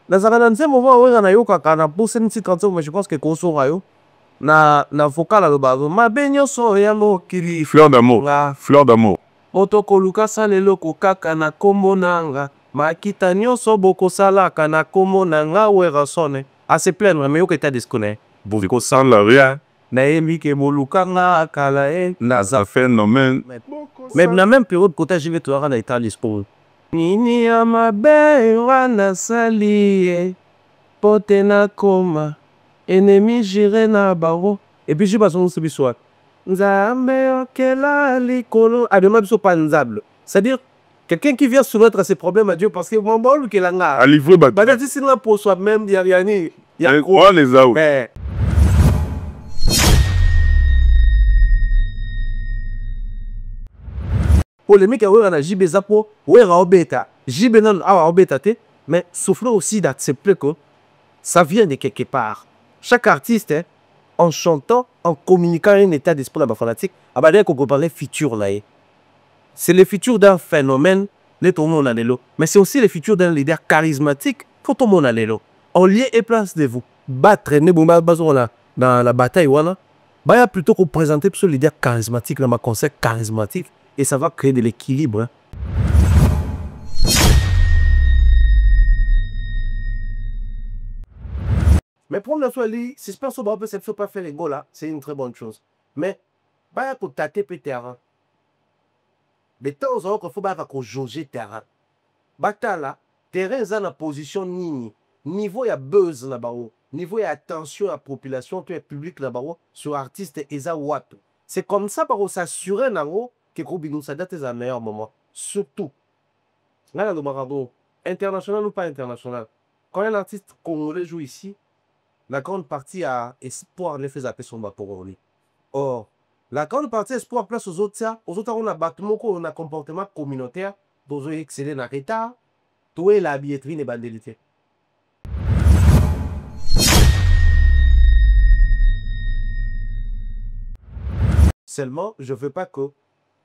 nazaka na moment oyo na yoka kana pousse une petite cantique mais je pense que koso rayo na vocal aloba mabe nyonso ya mokili Fleur d'amour. Fleur d'amour. otokoluka salelo kokaka na kombo nanga makita nyonso bokosalaka na kombo nanga werasone à se plaindre mais yoka état d'esprit Boviko sans la rien. nayembi ke bolukanga kala Naza phénomène. mais na même période kota jive toyaka na état d'esprit nini ya mabe wana sali ye po te nakoma ennemi jire na bango et puis je bazongisi biso wana nzambe okela likolo adema biso pa nzable c'est-à-dire quelqu'un qui vient soumettre à ses problèmes à Dieu parce que mon bon olukela nga À livrer bateau. badati singa pour soi-même yani On les a, oui. mais polémique à na jibe zapo wera obeta jibe non awa obeta te mais souffle aussi d'accepter que ça vient de quelque part. Chaque artiste en chantant, en communiquant un état d'esprit là fanatique, abadé qu'on peut parler futur là. C'est le futur d'un phénomène les tourments à l'élo, mais c'est aussi le futur d'un leader charismatique faut tout le monde à l'élo. En lieu et place de vous battre dans la bataille voilà. Bah plutôt que présenter ce leader charismatique dans ma concept charismatique et ça va créer de l'équilibre. Mais pour la fois, si je pense que ça ne fait pas faire les goals là, c'est une très bonne chose. Mais, bah, pour tâter le terrain. Mais tant qu'il faut jauger le terrain. Bata là, terrain est en position nini. Niveau il y a buzz là-bas. Niveau il y a attention à la population, tout le public là-bas, sur artiste et ça watt. C'est comme ça pour s'assurer que Kobinou ça date à meilleur moment. Surtout. Là, le Marado, international ou pas international. Quand un artiste congolais joue ici, la grande partie a espoir les fait appeler son pour lui. Or, la grande partie espoir place aux autres, on a bâtiment, on a comportement communautaire, pour exceller dans l'état, tout est la billetterie et bandélité. Seulement, je ne veux pas que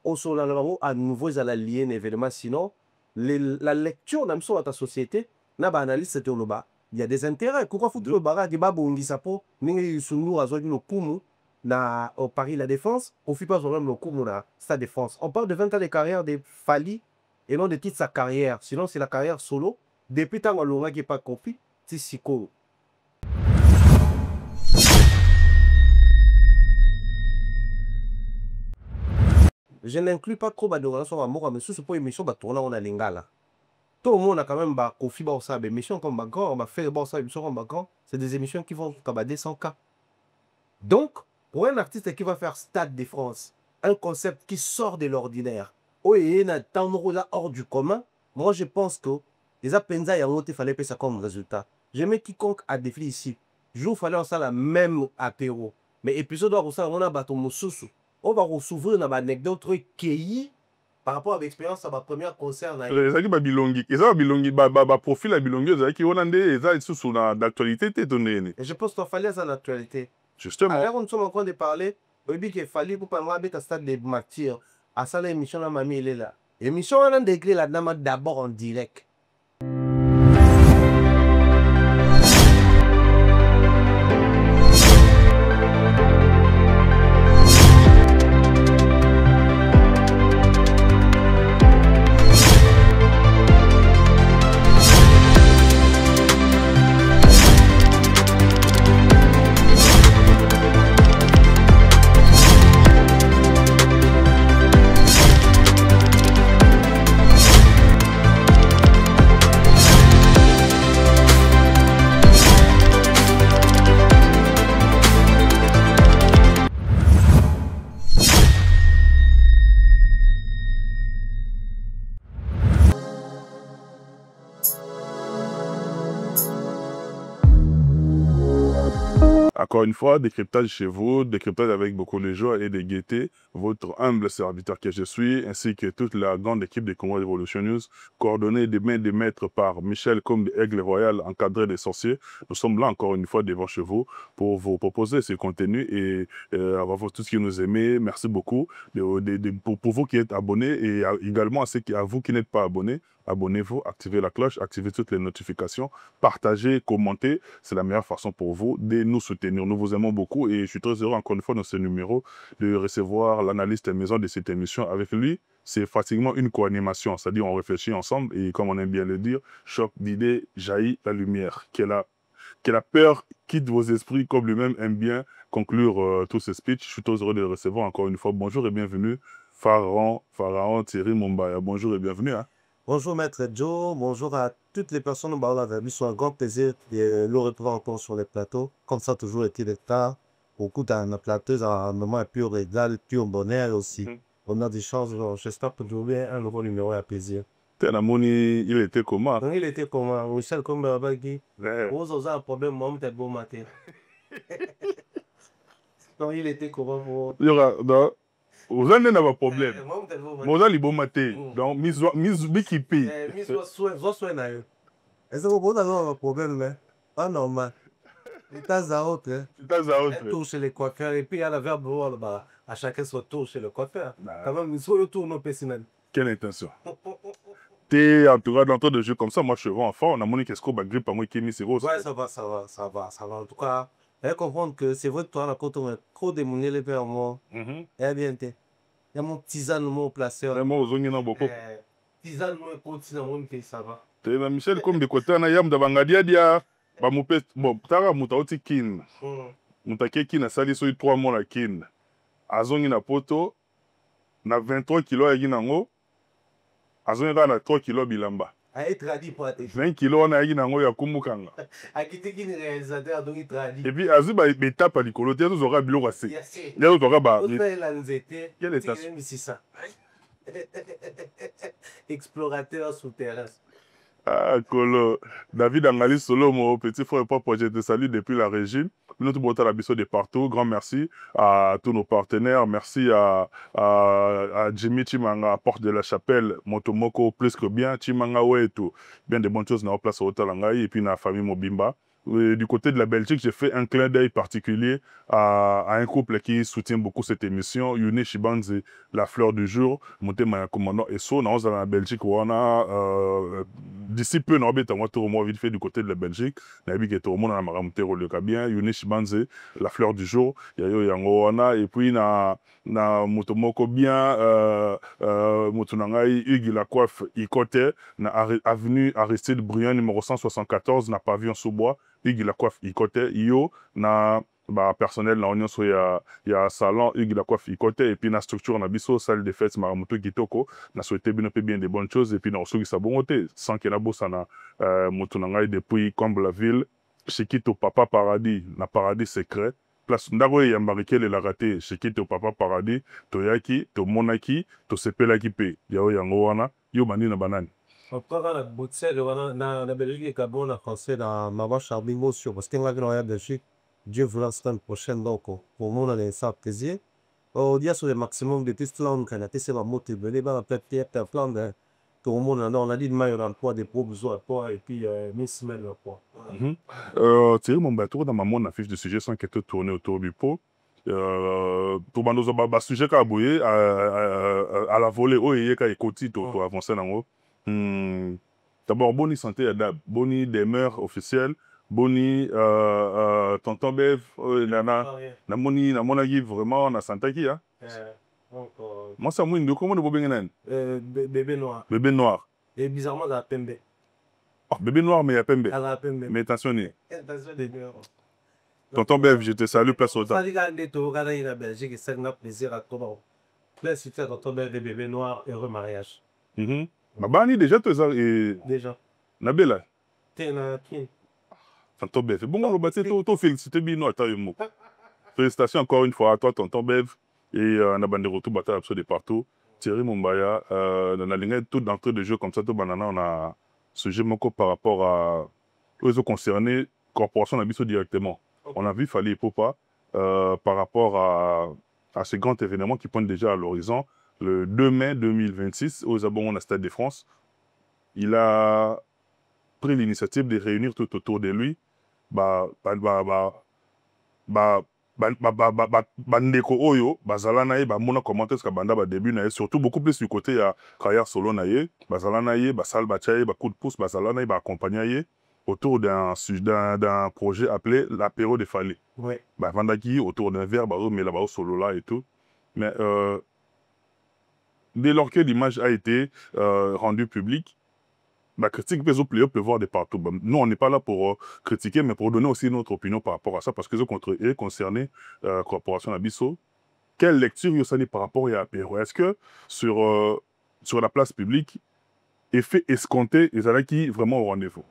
au solano à nouveau à la lier un événement, sinon la lecture dans ta société n'a pas analyse c'était au bas. Il y a des intérêts. Pourquoi faut le barrage de Babou Sapo, ni sunu azoi no kumu na au Paris la défense, on fait pas même le kumu na sa défense. On parle de 20 ans de carrière de Fali et non de titre sa carrière. Sinon c'est la carrière solo. Depuis tant qu'on qui pas compris, c'est siko. Je n'inclus pas trop d'adoration à moi, mais ce pour émission va tourner en lingala. Tout le monde a quand même confié ça, des émissions comme Bagan, on va faire ça, émissions comme Bagan, c'est des émissions qui vont comme 200 cas. Donc, pour un artiste qui va faire Stade de France, un concept qui sort de l'ordinaire, il y a un hors du commun, moi je pense que les Apenza et il fallait payer ça comme résultat. Je mets quiconque à défi ici. Je fallait ça la même apéro. Mais épisode où on a battu mon sous. On va s'ouvrir dans l'anecdote qui par rapport à l'expérience à ma première concert. Les gens qui bilongi, ils ont bilongi, profil à bilongi, ils ont qui ont andé, ils ont sous l'actualité, t'es donné. Et je pense qu'il fallait ça l'actualité. Justement. Alors on sommes en train de parler, il qu'il fallait pour pas m'habiter à stade de martyrs. À ça l'émission la mamie elle est là. L'émission on a déclaré la dame d'abord en direct. Encore une fois, décryptage chez vous, décryptage avec beaucoup de joie et de gaieté. Votre humble serviteur que je suis, ainsi que toute la grande équipe de Congo Revolution News, coordonnée de main de maître par Michel comme de Aigle Royal, encadré des sorciers. Nous sommes là encore une fois devant chez vous pour vous proposer ce contenu et avoir tout ce que nous aimez. Merci beaucoup pour vous qui êtes abonnés et également à vous qui n'êtes pas abonnés. abonnez-vous, activez la cloche, activez toutes les notifications, partagez, commentez. C'est la meilleure façon pour vous de nous soutenir. Nous vous aimons beaucoup et je suis très heureux encore une fois dans ce numéro de recevoir l'analyste maison de cette émission. Avec lui, c'est pratiquement une co-animation, c'est-à-dire on réfléchit ensemble et comme on aime bien le dire, choc d'idées, jaillit la lumière. Que la peur quitte vos esprits comme lui-même aime bien conclure tous ces speeches. Je suis très heureux de le recevoir encore une fois. Bonjour et bienvenue, Pharaon Thierry Mumbaya. Bonjour et bienvenue. Hein. Bonjour Maître Joe, bonjour à toutes les personnes au Baola Verbi. C'est un grand plaisir de le retrouver encore sur les plateaux. Comme ça a toujours été le cas. Beaucoup dans la plateau, un moment pur régal, pur bonheur aussi. On a des chances, j'espère que vous avez un nouveau numéro à plaisir. Tenamoni, il était comment? Donc il était comment? Michel Komberabagi. Ouais. Vous avez un problème, moi, je beau matin. Donc il était comment pour... Il y aura, non, vous n'avez pas de problème. Moi, je beau matin. Moi, j'ai les bons matins. Donc, mise Bikipi. Miss soin à eux. Est-ce que vous avez un problème, mais pas normal. De temps à autre, hein. C'est ça, ça, Un autre. tour chez les coiffeurs et puis il y a la verbe bah, à chacun son tour chez le coiffeur. Bah. Quand même, il faut le tour non personnel. Quelle intention? T'es en tout cas dans de jeu comme ça, moi je suis vraiment fort. On a mon qu'est-ce qu'on va gripper, moi qui est mis c'est rose. Ouais, ça va, ça va, ça va, ça va. En tout cas, elle comprendre que c'est vrai que toi, quand on a trop démonié les pères, moi, eh bien, il y a mon tisane, mon placé. Vraiment, aux ongles, beaucoup. Tisane, mon continent, mon pays, ça va. T'es na Michel comme de côté, on a yam d'avangadia dia. Bah, mon père, bon, tara mutauti kin. Mutake kin a sali so 3 mois la kin. Azongi na poto, na 23 kilos ya ginango. Azongi na 3 kilos bilamba. A être tradit pour être. 20 kilos on a ginango ya kumukanga. A quitter qui réalisateur, donc il tradit. Et puis, azu ba étape à l'icolo, t'es tous aura bilo assez. Il y a d'autres ba. Quel est ça? Explorateur souterrain. Ah, Colo. David Angali Solo, mon petit frère et papa, je te salue depuis la région. Notre boîte à la de partout. Grand merci à tous nos partenaires. Merci à Jimmy Chimanga, à Porte de la Chapelle, Motomoko, plus que bien. Chimanga, ouais, et tout. Bien de bonnes choses dans la place au Talangaï et puis dans la famille Mobimba. Du côté de la Belgique, j'ai fait un clin d'œil particulier à un couple qui soutient beaucoup cette émission, Yuni Shibanzi, La Fleur du Jour, Montema Commandant Esso, dans la Belgique, où on a d'ici peu, on a tout vite fait du côté de la Belgique, on a vu que tout le monde a ramonté le bien, Yuni Shibanzi, La Fleur du Jour, et puis na Motomoko bien, Motunangai, Hugues la coiffe, Ikote, na avenue Aristide Briand, numéro 174, na pavillon sous bois, Hugues la coiffe Ikote, yo na bah personnel na onyo so ya salon Hugues la coiffe Ikote et puis na structure na biso salle de fête Maramuto Kitoko na souhaité bien de bonnes choses et puis na osoki sa bonté sans que na bossa na motunangai depuis comme la ville chez Kito Papa Paradis na paradis secret place ndako ya mbarike le la raté chez Kito Papa Paradis toyaki to monaki to sepelaki pe yao yango wana yo bandi na banani. Après, la boutique, la Belgique et Gabon, la français, dans ma vache à bingo sur, parce que la Belgique, Dieu voulant la semaine prochaine, donc, pour moi, on a ça plaisir. Au dia sur le maximum de tout cela, on a testé la moto, venez, bah, peut-être, plan de tout le monde, on a dit de maillot dans le poids des provisoires, poids, et puis, 1000 semaines, le poids. Thierry Mombato, dans ma mon affiche de sujet sans qu'elle te tourne autour du pot. Pour nos sujet à bouiller à la volée, oh, et quand il continue, pour avancer dans haut. D'abord, bonne santé, bonne demeure officielle, bonne tonton Bev, na moni vraiment na santé qui hein. Moi ça moi comment de bobé ngenen. Bébé noir. Bébé noir. Et bizarrement la pembe. Oh, bébé noir mais il y a pembe. Mais attention ni. Tonton Bev, je te salue place au temps. Ça dit quand on est en Belgique, c'est un plaisir à toi. Plaisir faire tonton Bev de bébé noir heureux mariage. Bani déjà tout ça et déjà. Nabela. T'es là qui? Tonton Bev. Bon on va te féliciter bien non attends. Félicitations encore une fois à toi tonton Bev et on a bandé retour bataille absolu de partout. Thierry Mumbaya dans la ligne tout d'entrée de jeu comme ça tout banana on a sujet moko par rapport à aux concernés corporation d'Abisso directement. On a vu Fali Popa par rapport à ce grand événement qui pointe déjà à l'horizon. Le 2 mai 2026, aux abonnés à Stade de France, il a pris l'initiative de réunir tout autour de lui bandeko oyo bazala na ye bamona comment est-ce que banda début na ye surtout beaucoup plus du côté ya carrière solo na ye bazala na ye basal batia ye coup de pouce bazala na ye accompagner ye autour d'un projet appelé l'apéro de Fally. Ouais. Bavandaki autour d'un verre mais là solo là et tout mais dès lors que l'image a été rendue publique, la critique peut voir de partout. Nous, on n'est pas là pour critiquer, mais pour donner aussi notre opinion par rapport à ça, parce que est concerné Corporation Abisso. Quelle lecture vous avez par rapport à Apéro? Est-ce que sur la place publique, effet escompté, ils allaient qui vraiment au rendez-vous?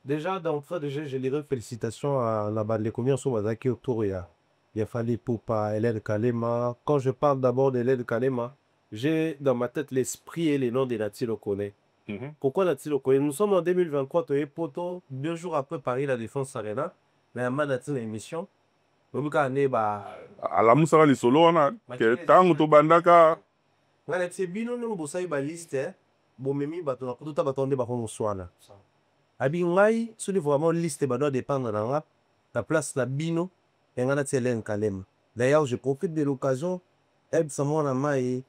Déjà, d'entrée, je dirais félicitations à la bande de communes sur Wazaki autour. Il a fallu pour Hélène Kalema. Quand je parle d'abord d'Hélène Kalema, j'ai dans ma tête l'esprit et les noms des Nati le connaît. Pourquoi Nati le connaît? Nous sommes en 2023, tu es poto, 2 jours après Paris, la Défense Arena. Mais à ma Nati l'émission. À la moussara les solo, on a que tant que bandaka. C'est bien, nous avons une liste. Bon, mimi, tout à battre, on soin. Abi ngai suli vraiment liste doit dépendre de la place la bino et ngana Hélène Kalema. D'ailleurs, je profite de l'occasion aide sama na mai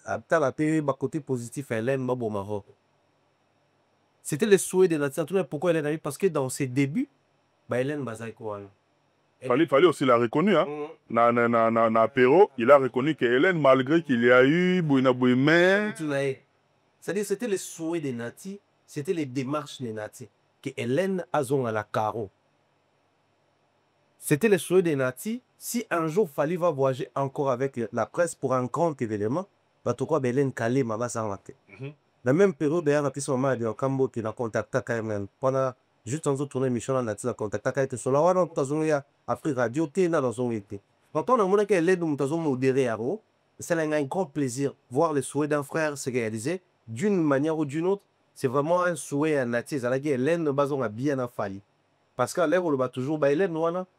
à la paix ba côté positif Hélène Mabomaro. C'était le souhait de Nathan. Pourquoi Hélène a eu? Parce que dans ses débuts, Hélène Bazaïko. Fallait aussi la reconnu, hein. Na apéro, il a reconnu que Hélène, malgré qu'il y a eu Bouina Bouimé. C'est-à-dire, c'était le souhait de Nati, c'était les démarches de Nati, que Hélène a zon à la carreau. C'était le souhait de Nati, si un jour Fally va voyager encore avec la presse pour un grand événement, bah tu quoi Hélène Kalema va s'en rater. La même période, d'ailleurs, on a son mari en Cambo qui a contacté quand même pendant juste en tournée mission là, Nati a contacté quand il était sur la wala, on a Afrique Radio, t'es là dans son été. Quand on a montré qu'elle est dans son modéré à l'eau, c'est un grand plaisir voir les souhaits d'un frère se réaliser d'une manière ou d'une autre. C'est vraiment un souhait à Nati. C'est que Hélène a bien à Fally. Parce qu'à l'air, on va toujours, Hélène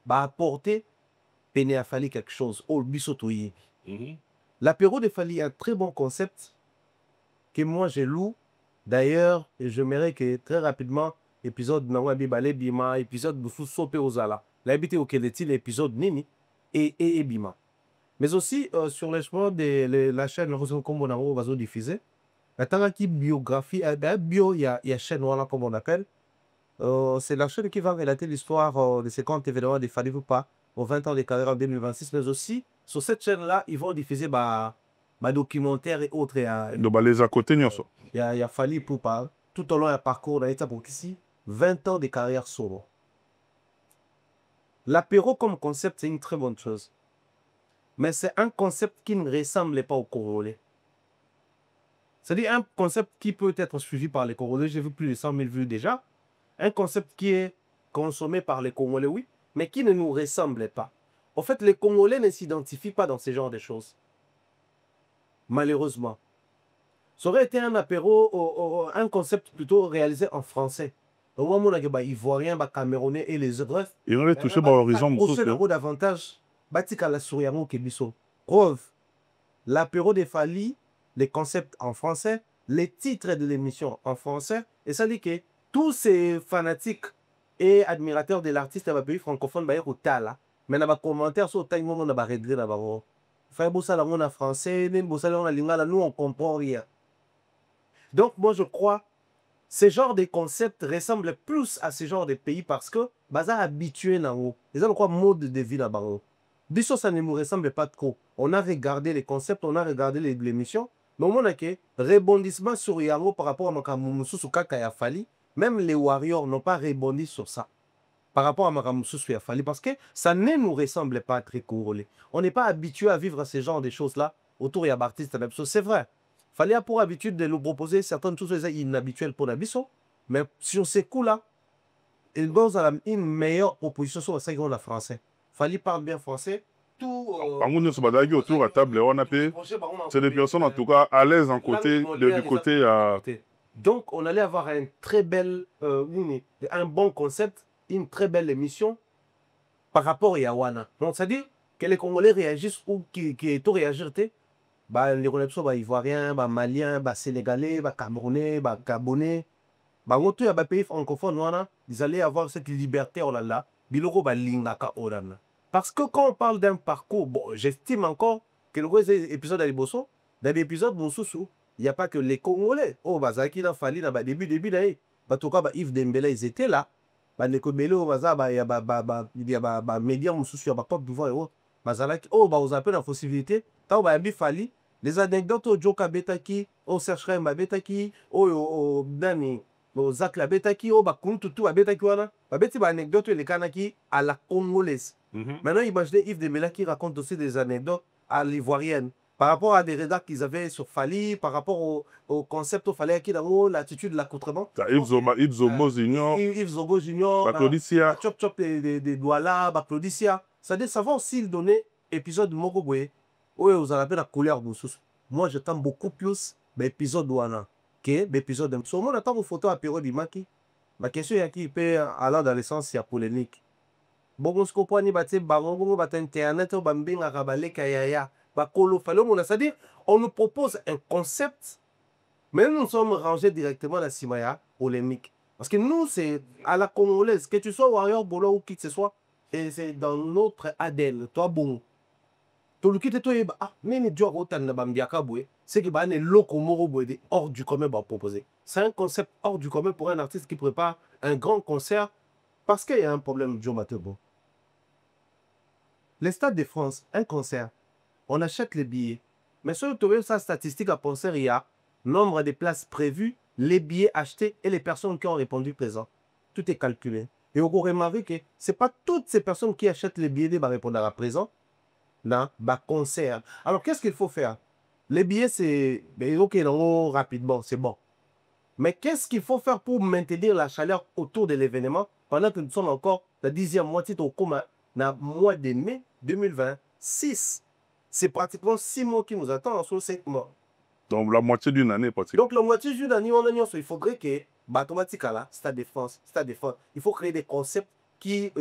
va apporter peine à Fally quelque chose. Oh, bisotoyer. L'apéro de Fally est un très bon concept que moi j'ai loué. D'ailleurs, et je mérite que très rapidement, épisode Nawabi Balé Bima, épisode de Soupé Ozala. L'habité au Keleti, l'épisode Nini et Bima. Mais aussi sur les chemins de la chaîne Rosson comme on va diffuser. Attends, qui biographie, bio, il y a chaîne voilà, comme on appelle. C'est la chaîne qui va relater l'histoire de ces comptes événements de Fally Ipupa aux 20 ans de carrière en 2026. Mais aussi, sur cette chaîne-là, ils vont diffuser ma documentaire et autres. Les à côté, il y a Fally Ipupa tout au long du parcours. On a été pour ici 20 ans de carrière solo. L'apéro comme concept, c'est une très bonne chose. Mais c'est un concept qui ne ressemble pas au Congolais. C'est-à-dire un concept qui peut être suivi par les Congolais. J'ai vu plus de 100 000 vues déjà. Un concept qui est consommé par les Congolais, oui, mais qui ne nous ressemble pas. En fait, les Congolais ne s'identifient pas dans ce genre de choses. Malheureusement. Ça aurait été un apéro, un concept plutôt réalisé en français. Au moment où les Ivoiriens, les Camerounais et les autres, ils auraient touché par l'horizon. davantage, batika la souriamo kebiso. Preuve, l'apéro de Fally, les concepts en français, les titres de l'émission en français, et ça dit que tous ces fanatiques et admirateurs de l'artiste dans le pays francophone, bah, ils là. Mais dans les commentaires, sur le time, on a regret là-bas. Faire bossa la en français, bossa la lingala, nous on comprend rien. Donc moi je crois, ce genre de concept ressemble plus à ce genre de pays parce que baza habitué dans haut. Les gens quoi mode de vie là-bas. Des choses ça ne nous ressemble pas trop. On a regardé les concepts, on a regardé l'émission, mais on a que rebondissement sur Yango par rapport à Makamoumoussou sur Kaka Fally. Même les Warriors n'ont pas rebondi sur ça par rapport à Makamoumoussou sur Fally parce que ça ne nous ressemble pas très congolais. On n'est pas habitué à vivre ce genre de choses-là autour de l'artiste. C'est vrai. Fally a pour habitude de nous proposer certaines choses inhabituelles pour Nabiso, mais sur ces coups-là, il nous a une meilleure proposition sur le français. Fally parle bien français. Autour à table, c'est des personnes en tout cas à l'aise du côté. Donc, on allait avoir un très bel, un bon concept, une très belle émission par rapport à Yawana. Donc, c'est-à-dire que les Congolais réagissent ou qui est tout réagir, les Congolais, Ivoiriens, Maliens, Sénégalais, Camerounais, Gabonais, il y a des pays francophones, ils allaient avoir cette liberté, oh là là, biloko lingaka orana. Parce que quand on parle d'un parcours, bon, j'estime encore que le épisode à Liboso, dans l'épisode Moussoussou, il n'y a pas que les Congolais. Oh, Bazaki, dans Fali, dans le début d'année. En tout cas, Yves Dembélé, ils étaient là. Neko Bello, il y a médias Moussoussou, il y a pas de pouvoir. Bazalaki, oh, vous appelez la possibilité. Tant que Fali, les anecdotes au Joka Betaki, au Serge Remba Betaki, au Dani. Zak la betaki, oh, Kuntutu a betaki wana. Beti ba anecdote les kanaki à la congolaise. Maintenant, imaginez Yves Dembélé qui raconte aussi des anecdotes à l'ivoirienne. Par rapport à des rédacteurs qu'ils avaient sur Fali, par rapport au concept au Fali qui dans l'attitude de l'accoutrement. Yves Zomo Junior. Yves Zogo Junior. Claudicia. Chop Chop des Douala, Claudicia. C'est-à-dire, ça va aussi donner épisode de Mokobwe. Oui, vous avez la couleur de sous. Moi, j'attends beaucoup plus l'épisode Douana. Que l'épisode de Moussou. Moi, j'attends vos photos à Péro Dimaki. Ma question est qui peut aller dans le sens, il y a polémique. Bon, ce qu'on peut dire, c'est que Internet, c'est-à-dire, on nous propose un concept, mais nous sommes rangés directement dans la Simaya polémique. Parce que nous, c'est à la congolaise, que tu sois Warrior, Bolo ou qui que ce soit, et c'est dans notre ADN. Toi, bon. C'est que hors du commun proposé. C'est un concept hors du commun pour un artiste qui prépare un grand concert parce qu'il y a un problème de Joe Matebo. Les Stades de France, un concert, on achète les billets. Mais sur le sa statistique à penser, il y a nombre de places prévues, les billets achetés et les personnes qui ont répondu présent. Tout est calculé. Et vous remarquez que ce n'est pas toutes ces personnes qui achètent les billets qui vont répondre à présent. Dans le concert. Alors, qu'est-ce qu'il faut faire? Les billets, c'est ok, non, rapidement, c'est bon. Mais qu'est-ce qu'il faut faire pour maintenir la chaleur autour de l'événement pendant que nous sommes encore la 10e moitié au coma dans le mois de mai 2026? C'est pratiquement 6 mois qui nous attendent sur 5 mois. Donc, la moitié d'une année, pratiquement. Donc, la moitié d'une année, il faudrait que, automatiquement, Stade de France, il faut créer des concepts qui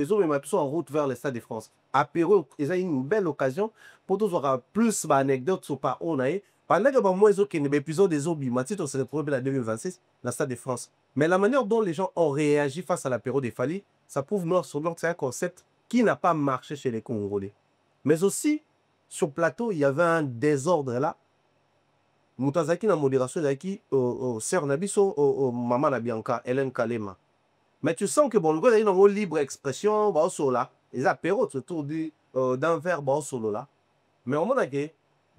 sont en route vers le Stade de France. Apéro, ils ont une belle occasion pour tous avoir plus d'anecdotes sur par on a. Pendant que moi, ils ont un épisode des Obi, c'est le problème de 2026, dans le Stade de France. Mais la manière dont les gens ont réagi face à l'apéro des Fali, ça prouve noir sur blanc que c'est un concept qui n'a pas marché chez les Congolais. Mais aussi, sur le plateau, il y avait un désordre là. Moutazaki, la modération, sœur Nabiso, maman Nabianka, Hélène Kalema. Mais tu sens que bon, le gars, il a une libre expression, bah, au là, les apéros autour d'un verre, bah, au solo là. Mais au moment où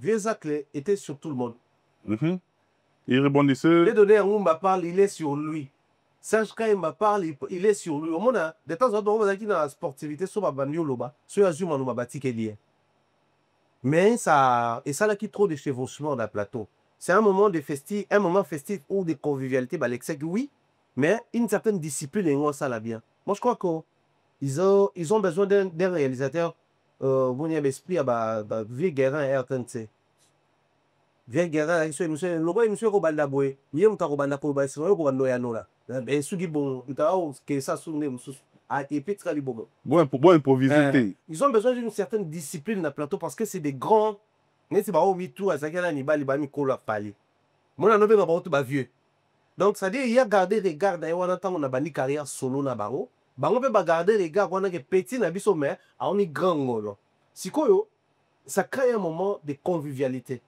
Vieux Zacle était sur tout le monde. Il rebondissait. Les données, on m'a parlé, il est sur lui. Serge Kaimba parle, il est sur lui. Au moment où, de temps en temps, on va dire dans la sportivité, sur ma banlieue, là-bas, sur Azuma, on m'a bâti qu'il y a. Mais ça, et ça, là, qui trop de chevauchement dans le plateau. C'est un moment festif ou de convivialité, bah, oui. Mais une certaine discipline, ça l'a bien. Moi, je crois qu'ils ont besoin d'un réalisateur. Vous avez esprit à Vieux Guérin RTNC. Vieux Guérin, monsieur Robaldaboué. Il y a un Robanda pour le Robando Yanola. Et ceux qui bon, que ça sonne, et puis très libre. Bon, pour visiter. Ils ont besoin d'une certaine discipline dans le plateau parce que c'est des grands. Mais c'est pas au tout à Zakala Nibali, Bami Kola Pali. Moi, on a pas vieux. Donc, c'est-à-dire, il y a gardé les gars, on a une carrière solo na bango. Bango peut garder les gars, on a des petits na biso mais on est grand. Si quoi, ça crée un moment de convivialité.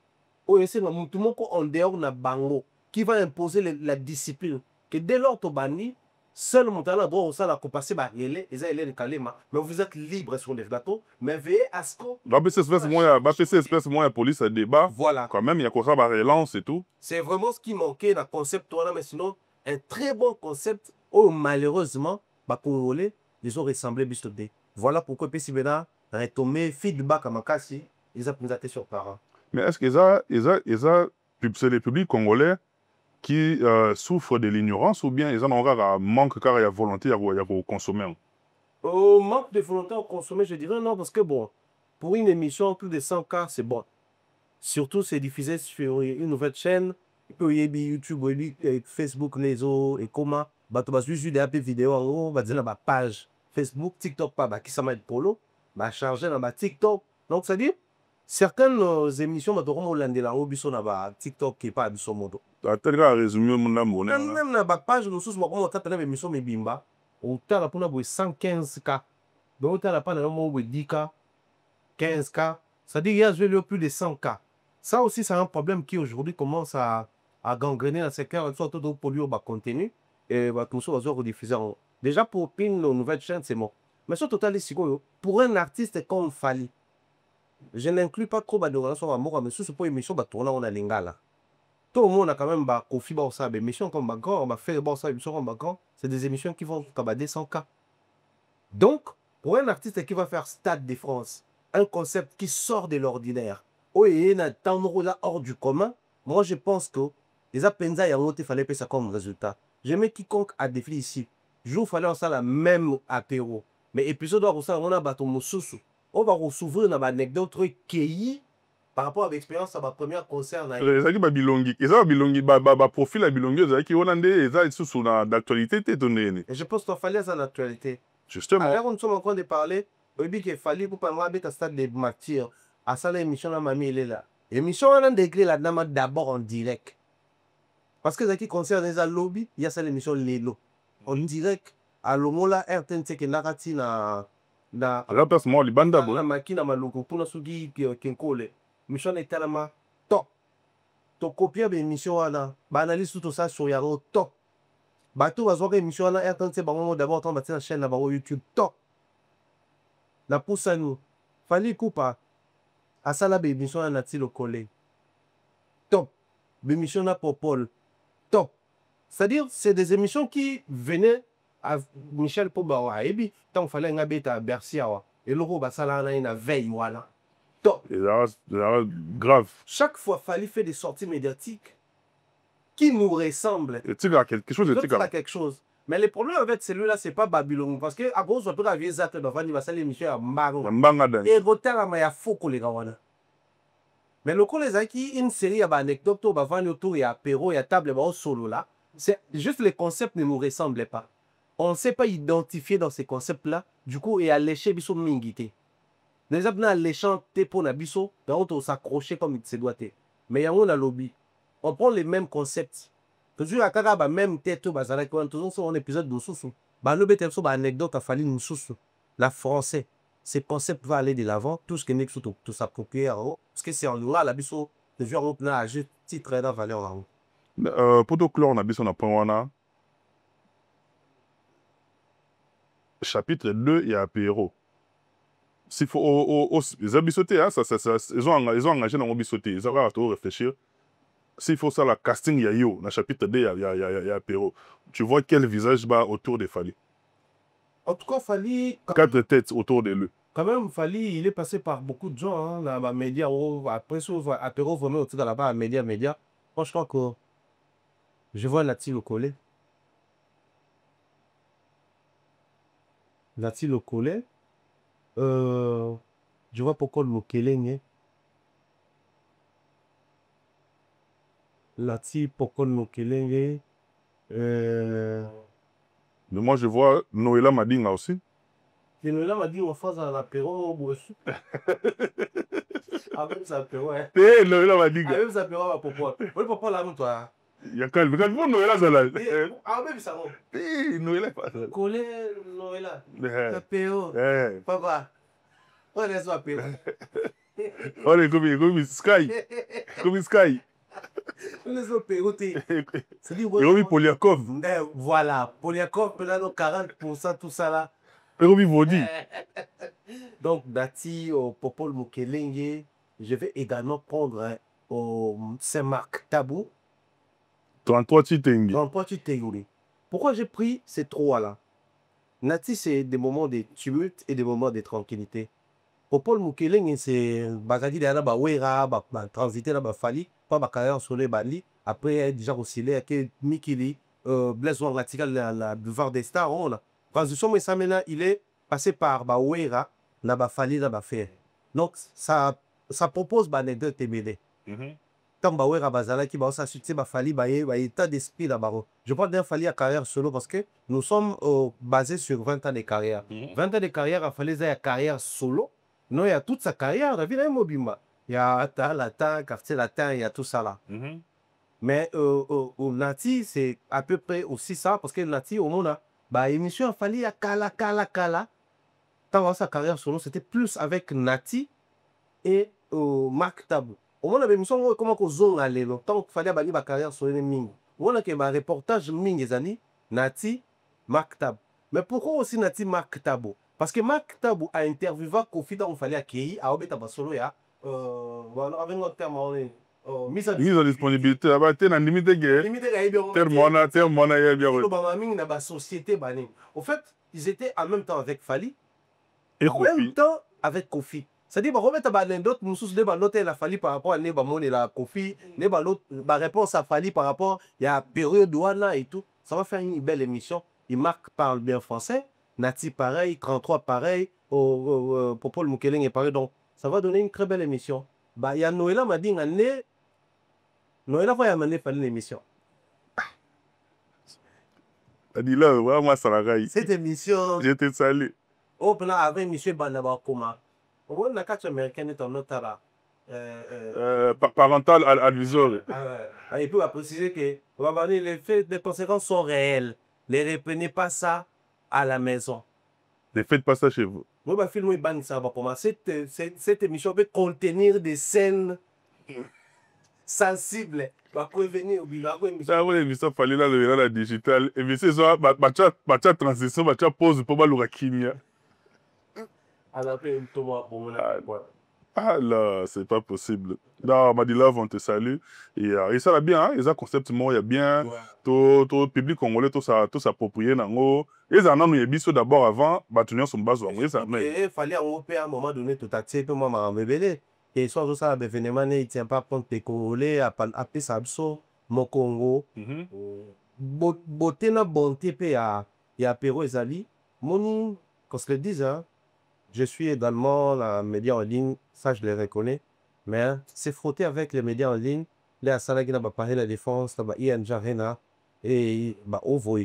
C'est tout le monde en dehors na bango qui va imposer la discipline. Que dès lors, tu banni, seul mon talent droit au sein de passer par les calema. Mais vous êtes libre sur les plateaux, mais veillez à ce que. espèce moins police à débat. Voilà. Quand même, il y a quoi ça, relance et tout. C'est vraiment ce qui manquait dans le concept, mais sinon, un très bon concept, où malheureusement, les Congolais, ils ont ressemblé Bistodé. Voilà pourquoi PCBNA a retomé feedback à Makassi, ils ont présenté sur parents. Mais est-ce que c'est les publics congolais qui souffrent de l'ignorance ou bien ils en ont un manque car il y a volonté à consommer? Au manque de volonté à consommer, je dirais non, parce que bon, pour une émission plus de 100K, c'est bon. Surtout, c'est diffusé sur une nouvelle chaîne. Il peut y avoir YouTube, Facebook, les autres, et comment. Tu vas juste des vidéos en haut, on va dire dans ma page Facebook, TikTok, pas, qui s'appelle Polo, charger dans ma TikTok. Donc, c'est-à-dire, certaines émissions, tu vas TikTok qui n'est pas à son modo. Tu as tel résumé mon amour. Même dans ma page, nous sommes en train d'émission, mais bimba, on a 115K. Donc, on a pas 10K. 15K. C'est-à-dire qu'il y a joué plus de 100K. Ça aussi, c'est un problème qui aujourd'hui commence à gangréner dans ces cas, soit de produire le contenu et tout ça va rediffuser. Déjà, pour une nouvelle chaîne, c'est bon. Mais sur total, pour un artiste comme Fally, je n'inclus pas trop de sur amour, mais sur ce point, émission, tourner on a lingala. Tout le monde a quand même Kofi Barça, des émissions comme Bagan, on va faire Barça, émissions comme Bagan, c'est des émissions qui vont cabader 100K. Donc, pour un artiste qui va faire Stade de France, un concept qui sort de l'ordinaire, il y a un là hors du commun, moi je pense que les Apenza, il fallait payer ça comme résultat. Je mets quiconque à défi ici. Je vous fallait ça la même apéro. Mais épisode on a battu mon sous. On va s'ouvrir dans l'anecdote qui par rapport à l'expérience de ma première concert. ezalaki babilongi eza babilongi baprofil ya bilongi ezalaki wana nde eza lisusu na d'actualité te to ndeni. Et je pense qu'il fallait ça l'actualité. Justement. Alors, nous sommes en train de parler, il fallait pour parler de stade de martyrs. À ça, l'émission, la mamie, elle est là. L'émission, on a déclaré la dame d'abord en direct. Parce que ce qui concerne les lobby, il y a ça l'émission Lelo. En direct, à l'homola RTNC qui narrati na alors place moi libanda bo na makina maloko pour sugi kenkole. Mission est tellement top. To copier l'émission là, ba analyse tout ça sur yaro top. Bateau va voir émission là RTNC ba moment d'abord on va la chaîne là YouTube top. La pousse à nous. Fallait couper. À ça, la émission à Nati le collègue. Top. L'émission à Popol. Top. C'est-à-dire, c'est des émissions qui venaient à Michel Pobawa. Et puis, tant qu'il fallait un habit à Bercy. Et le roi, ça là, il a une veille. Voilà. Top. Et là, grave. Chaque fois, il fallait faire des sorties médiatiques qui nous ressemblent. Et tu as quelque chose de quelque chose. Mais le problème avec celui-là, c'est pas Babylone. Parce que, à cause de la vieille Zate, il va faire l'émission à Mbanga. Et Rotel, il y a faux que les gars. Mais le coup, les qui une série à anecdote, va vendre autour, il y a apéro, il y a table, il solo là. C'est juste les concepts ne nous ressemblent pas. On ne sait pas identifier dans ces concepts-là. Du coup, il y a léché biso mingité. Les abnés à léchant pour na biso, on s'accrocher comme il se doit. Mais il y a un lobby. On prend les mêmes concepts. Toujours à Kaka, même tête, toujours sur un épisode de Soussou. Le bête, c'est une anecdote à fallu nous Soussou. La français. Ces concepts vont aller de l'avant, tout ce qui est tout s'approprier, parce que c'est en nous là, la biso, le joueur a ajouté titre dans valeur là. Pour tout clore, on a besoin d'un point. Chapitre 2, il y a apéro. S'il faut, ils ont bisoté, hein, ils ont engagé dans le bisoté, ils ont réfléchir. S'il faut ça, la casting, il y a yo. Dans le chapitre 2, il y a apéro. Tu vois quel visage bat autour de Fally. En tout cas, Fally. 4 têtes autour de lui. Quand même, Fally, il est passé par beaucoup de gens, hein, dans les médias. Après, sur apéro, vraiment, au-dessus de là-bas, médias. Moi, je crois que je vois Nati le collé. Nati le collé. Je vois pourquoi le Mokeleng. Nati pourquoi le Mokeleng. Mais moi, je vois Noëlla Madinga aussi. Et Noëlla Madinga, on fait un apéro. Ah, même ça apéro, hein. Eh, Noëlla Madinga. Ah, même ça apéro, ma popote. Oui, papa, là, toi. Il y a quand même Noëlla Zala. Ah, même ça va. Eh, Noëlla pas ça. Collé, Noëlla. Apéro. Papa. On est apéro. On est comme Sky. Comme Sky. On est apéro. C'est dit, Romy Poliakov. Voilà. Poliakov, maintenant, 40%, tout ça là. Romy Vodi. Donc, Dati, au Popol Mokelenge, je vais également prendre au Saint-Marc Tabou. 33 Titengi. 33 Titengi. Pourquoi j'ai pris ces trois-là? Nati, c'est des moments de tumulte et des moments de tranquillité. Popol Mokelenge, c'est Bagadi de Anaba Wera, transité là, Fally, pas ma carrière sur les Bali. Après, déjà oscillé avec Mikili, Blaise Wangatika, la boulevard des stars. Transition, mais ça maintenant, il est passé par Wera, là, Fally, là, faire. Donc, ça propose une anecdote TBD. Tant Bawera Bazala qui va s'acheter Fally, état d'esprit là-bas. Je pense qu'il Fally à carrière solo parce que nous sommes basés sur 20 ans de carrière. 20 ans de carrière, il fallait une carrière solo. Non, il y a toute sa carrière, la vie d'un Mobimba. Il y a Latin, quartier latin, il y a tout ça là. Mais au Nati, c'est à peu près aussi ça, parce que Nati, au monde, émission, il fallait à Kala. Tant sa carrière solo, c'était plus avec Nati et Marc Tabou. Au moins, la émission, comment qu'on zone allait longtemps qu'il fallait bali ma carrière sur les ming. On a que ma reportage ming les années, Nati, Marc Tabou. Mais pourquoi aussi Nati Marc Tabou? Parce que Marc Tabou a interviewé Kofi dans il fallait accueillir à Obeta Basolo ya. Voilà, avec notre terme, on est mise en disponibilité. Ah bah, t'es dans limite de limite à bien. terre mona ya bien. La société banning. Au fait, ils étaient en même temps avec Fali, Et en même temps avec Kofi. C'est-à-dire, on remet à l'anecdote, nous sommes des balotes la Fali par rapport à Nebamon et la Kofi, les balotes, ma réponse à Fali par rapport, il y a période douana et tout. Ça va faire une belle émission. Il marque parle bien français, Nati pareil, 33 pareil, Popol Mukeleng est pareil. Donc, ça va donner une très belle émission. Bah, il y a Noëlla m'a dit, Noëlla va y amener Fali l'émission. dit là, vraiment, ça la Cette émission. J'étais salé. Oh, pendant avec M. Banaba Koma. On a 4 américains est en autre Parental advisory. Il peut préciser que les faits, les conséquences sont réelles. Ne reprenez pas ça à la maison. Ne faites pas ça chez vous. Moi, je film ban ça va pour moi. Cette émission peut contenir des scènes sensibles. Va venir au bilan. Ça, oui, l'émission fallait là, la digital. Et mais c'est ça, ma transition, ma pause pour ma lourakinia. Ah là, c'est pas possible. Non, Madilove, on te salue. Et ça va bien, hein? Ils ont concept, il y a bien. Tout le public congolais, tout s'approprier. Ils en ont eu biso d'abord avant, bâtonnier son bas. Il fallait à un moment donné tout accepter, moi, ma bébé. Et soit ça, l'événement, il ne tient pas compte des Congolais, après ça, mon Congo. Beauté na bonté, il y a Péro et Zali. Mon, qu'on se le dise, hein. Je suis également la média en ligne, ça je le reconnais, mais c'est frotter avec les médias en ligne, les Asala qui n'a pas parlé la défense, là, Ian Jarena, et au voit.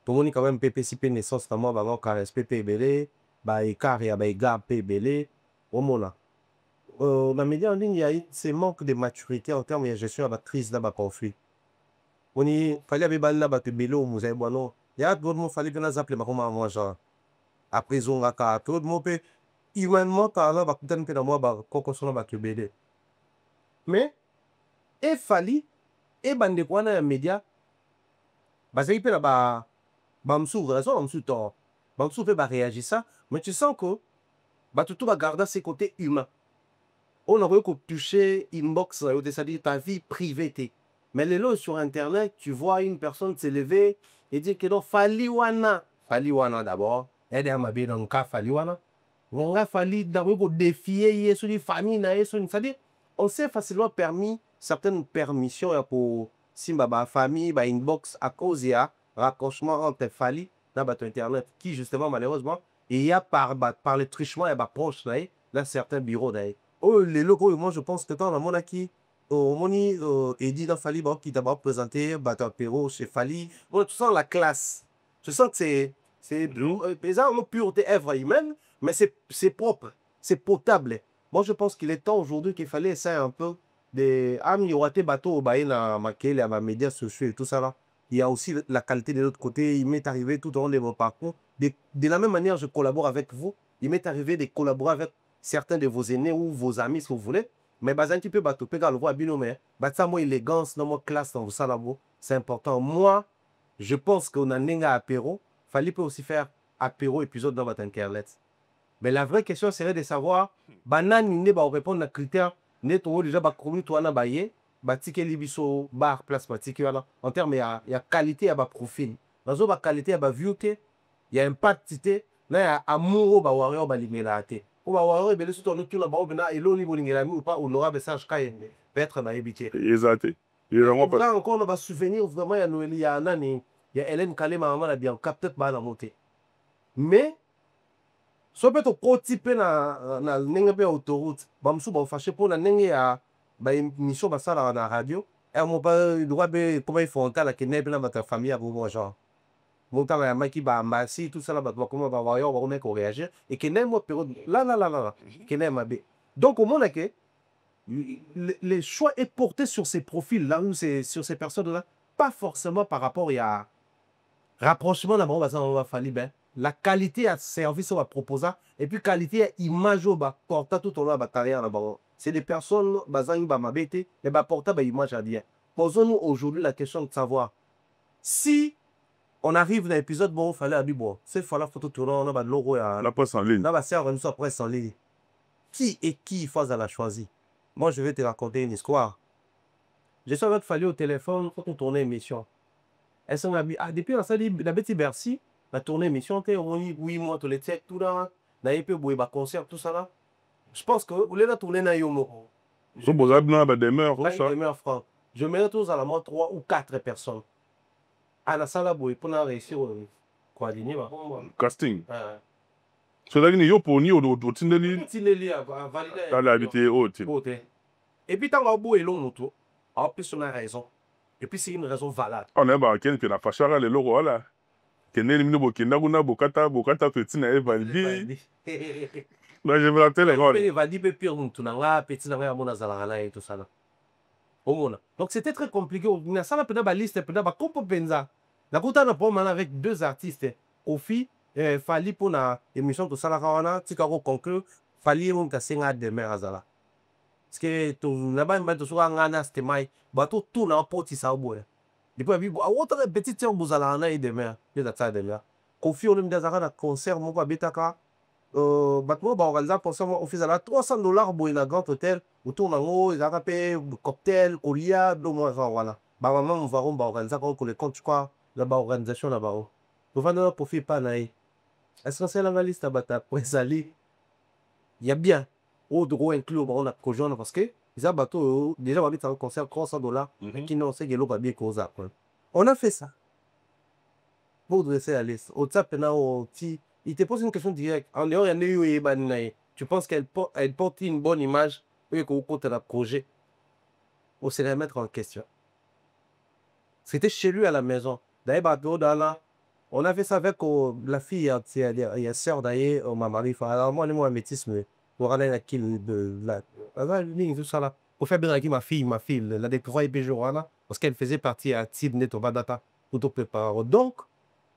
Tout le monde quand même PPCP naissance, notamment, KSPP belé, Icar et Gap belé, au mona. La média en ligne, il y a ce manque de maturité en termes de gestion de la crise de conflit. On y fallait avoir là, te belé au musée, bon, il y a d'autres mots, fallait que nous appelions comment moi, genre. Après, on a tout le monde peut humainement parlant, va coûter un peu de moi, qu'on soit dans le BD. Mais, il fallait, et bande quoi dans les médias, il peut là, Bamsou, raison, Bamsou, tort. Bamsou peut réagir ça, mais tu sens que, tout va garder ses côtés humains. On a que toucher inbox, c'est-à-dire ta vie privée. Mais les lots sur Internet, tu vois une personne s'élever et dire que non, Faliwana d'abord. Et à ma bien dans le cas Faliwana. On a fallu d'abord défier sur les familles, c'est-à-dire, on s'est facilement permis certaines permissions pour Simba famille, inbox à cause de rapprochement entre Fali dans Internet, qui justement malheureusement, il y a par le trichement et proche dans certains bureaux d'ailleurs. Oh, les locaux, moi je pense que dans le monde qui au moni Eddie dans Fali qui d'abord présenté apéro chez Fali. Bon, tu sens la classe. Je sens que c'est une pureté œuvre humaine, mais c'est propre, c'est potable. Moi je pense qu'il est temps aujourd'hui qu'il fallait essayer un peu de améliorer bateau au bain à ma médias sociaux et tout ça là. Il y a aussi la qualité de l'autre côté. Il m'est arrivé tout au long de mon parcours. De la même manière, je collabore avec vous. Il m'est arrivé de collaborer avec certains de vos aînés ou vos amis, si vous voulez. Mais un petit peu bateau, pégal, le voit bien, mais ça, moi, élégance, non, moi, classe, dans ça, là, c'est important. Moi, je pense qu'on a un apéro. Fallait peut aussi faire apéro épisode dans votre internet. Mais la vraie question serait de savoir, banane, ne va répondre à critères, ne déjà, commis, toi, na baye, ticket libiso, bar, place, ticket, en termes, il y a qualité, il y a profil. Dans la qualité, il y a view, il y a impact, là, il y a amour, il y a warrior, il y a on va voir et sur ton outil là-bas, et l'eau niveau ou pas, on aura message quand même peut-être dans habité. Exact. Là encore, on va souvenir vraiment, il y a Nani, il y a Hélène Kalema, maman la bien, peut-être pas la montée. Mais, soit peut-être prototypé dans la autoroute, bamsou, va fâcher pour la n'engue à une mission dans la radio, et on va droit comment ils font la qui n'est pas dans ta famille à vous, genre. Mon temps à qui va masser tout ça là comment va voir on va réagir et qui n'aime moi période là qui n'aime donc au monde que le choix est porté sur ces profils là sur ces personnes là pas forcément par rapport à rapprochement d'abord on va falloir ben la qualité à service on va proposer et puis qualité à image on va porter tout au long de la carrière là-bas. C'est des personnes qui va m'habiter mais va porter l'image à bien. Posons-nous aujourd'hui la question de savoir si on arrive dans l'épisode bon, il fallait dire bon, c'est la photo tournée, on a le logo La presse en ligne. là va servir une presse en ligne. Qui et qui faut la choisir? Moi je vais te raconter une histoire. Je suis avec Fali au téléphone, faut qu'on tourne émission. Elle s'en a dit, ah, depuis la bêtise Bercy, la tournée émission, oui, moi, tous les têtes, tout là, n'a pas pu concert, tout ça là. Je pense que vous voulez la tourner dans Yomo. Je demeure, ça. Demeure franc. Je mets tous à la mort 3 ou 4 personnes. À la salle, pour réussir quoi, Casting. C'est-à-dire que pour nous, au Tindeli, dans la habité haute. et puis, tant que vous êtes long, en plus, on a raison. Et puis, c'est une raison valable. On est à quelqu'un qui a fâché le logo là. Qui est né le bokata, petit na Evaldi. Là, je me rappelle les gars. Evaldi peut pire, petit na mon azalana et tout ça là. Donc, c'était très compliqué. On a ça là, peut-être la liste, peut-être la coupe penza. La coupe on a pas mal avec 2 artistes. Ofi, Fali pour la émission de Salakawana, Tikaro conclure, Fali on a 5 de mer azala. Parce que tout là-bas, il m'a dit souvent ngana c'était mai, bateau tout na poti ça boy. Depuis abi autre petit temps buzala na de mer, il a ça de mer. Kofi on me dit ça concert mon pas betaka. Bateau ba organiser concert office à $300 boy na grand hôtel, autour na ngo, ils a payé cocktail, olia, do moi voilà. Ba maman on va organiser quand les compte je crois là-bas organisation là-bas. Vous venez profiter pas naï. Est-ce que c'est la liste à bata pour aller? Il y a bien. Au gros inclus au baron la parce que ils ont bateau déjà on va un concert $300 qui n'ont sait que l'eau va bien cause. On a fait ça. Pour dresser la liste. Au tap il te pose une question directe. En dehors il y a eu tu penses qu'elle porte une bonne image et qu'on compte un projet. On s'est la mettre en question. C'était chez lui à la maison. D'ailleurs bateau dans là. On a fait ça avec la fille, il y a sœur d'ailleurs, ma mari. Alors moi, moi, métis, mais pour aller à qui tout ça là. Pour faire bien avec ma fille, la découverte là, parce qu'elle faisait partie à Tidnet au Badata, pour te préparer. Donc,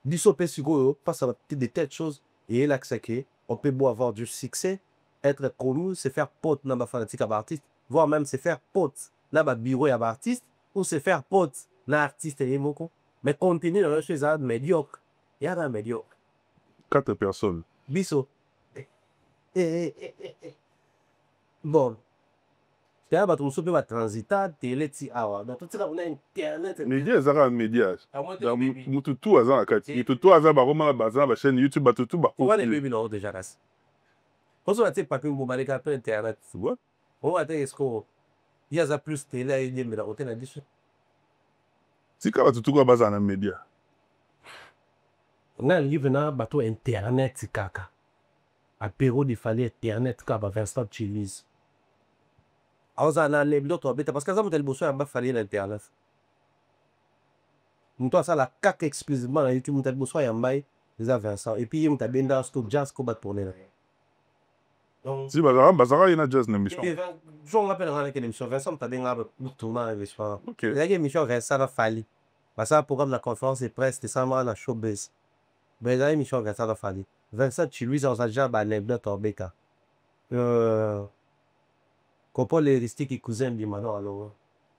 dissoper sur passe à des telles choses, et elle a que on peut beau avoir du succès, être connu, se faire pote dans ma fanatique à artiste, voire même se faire pote dans ma bureau à artiste, ou se faire pote dans l'artiste et mais continuer dans une chose médiocre. Il y a un médiocre. 4 personnes. Bisso. Bon. Tu as battu un peu de transitat, télé, awa. Mais tout ça, on a internet. Média, ça a média. Tout à tout à la chaîne YouTube, tout à on va les bébés là déjà là. On va dire pas que vous m'avez capté internet. On va dire est-ce qu'il y a plus télé et mais là on t'a dit. Si tu as tout à base dans les médias. On a un livre na bateau internet kaka. Apéro de fallait internet kaba Vincent Chilis. Alors on a les autres parce que ça me tel besoin ba fallait l'internet. Toi ça la kaka exclusivement na YouTube tel besoin yamba les Vincent et puis on t'a bien dans ce jazz ko bat tourner là. Donc si bazara il y a jazz na mission. Je me rappelle dans quelle émission Vincent t'a bien tourner émission. OK. La émission Vincent a fallu. Parce que le programme de la conférence est presse, c'est ça la showbiz. Mais là, l'émission Vincent a fallu. Vincent, tu lui, on a déjà l'anecdote en béca. Comprends les risques qui cousin du maintenant alors.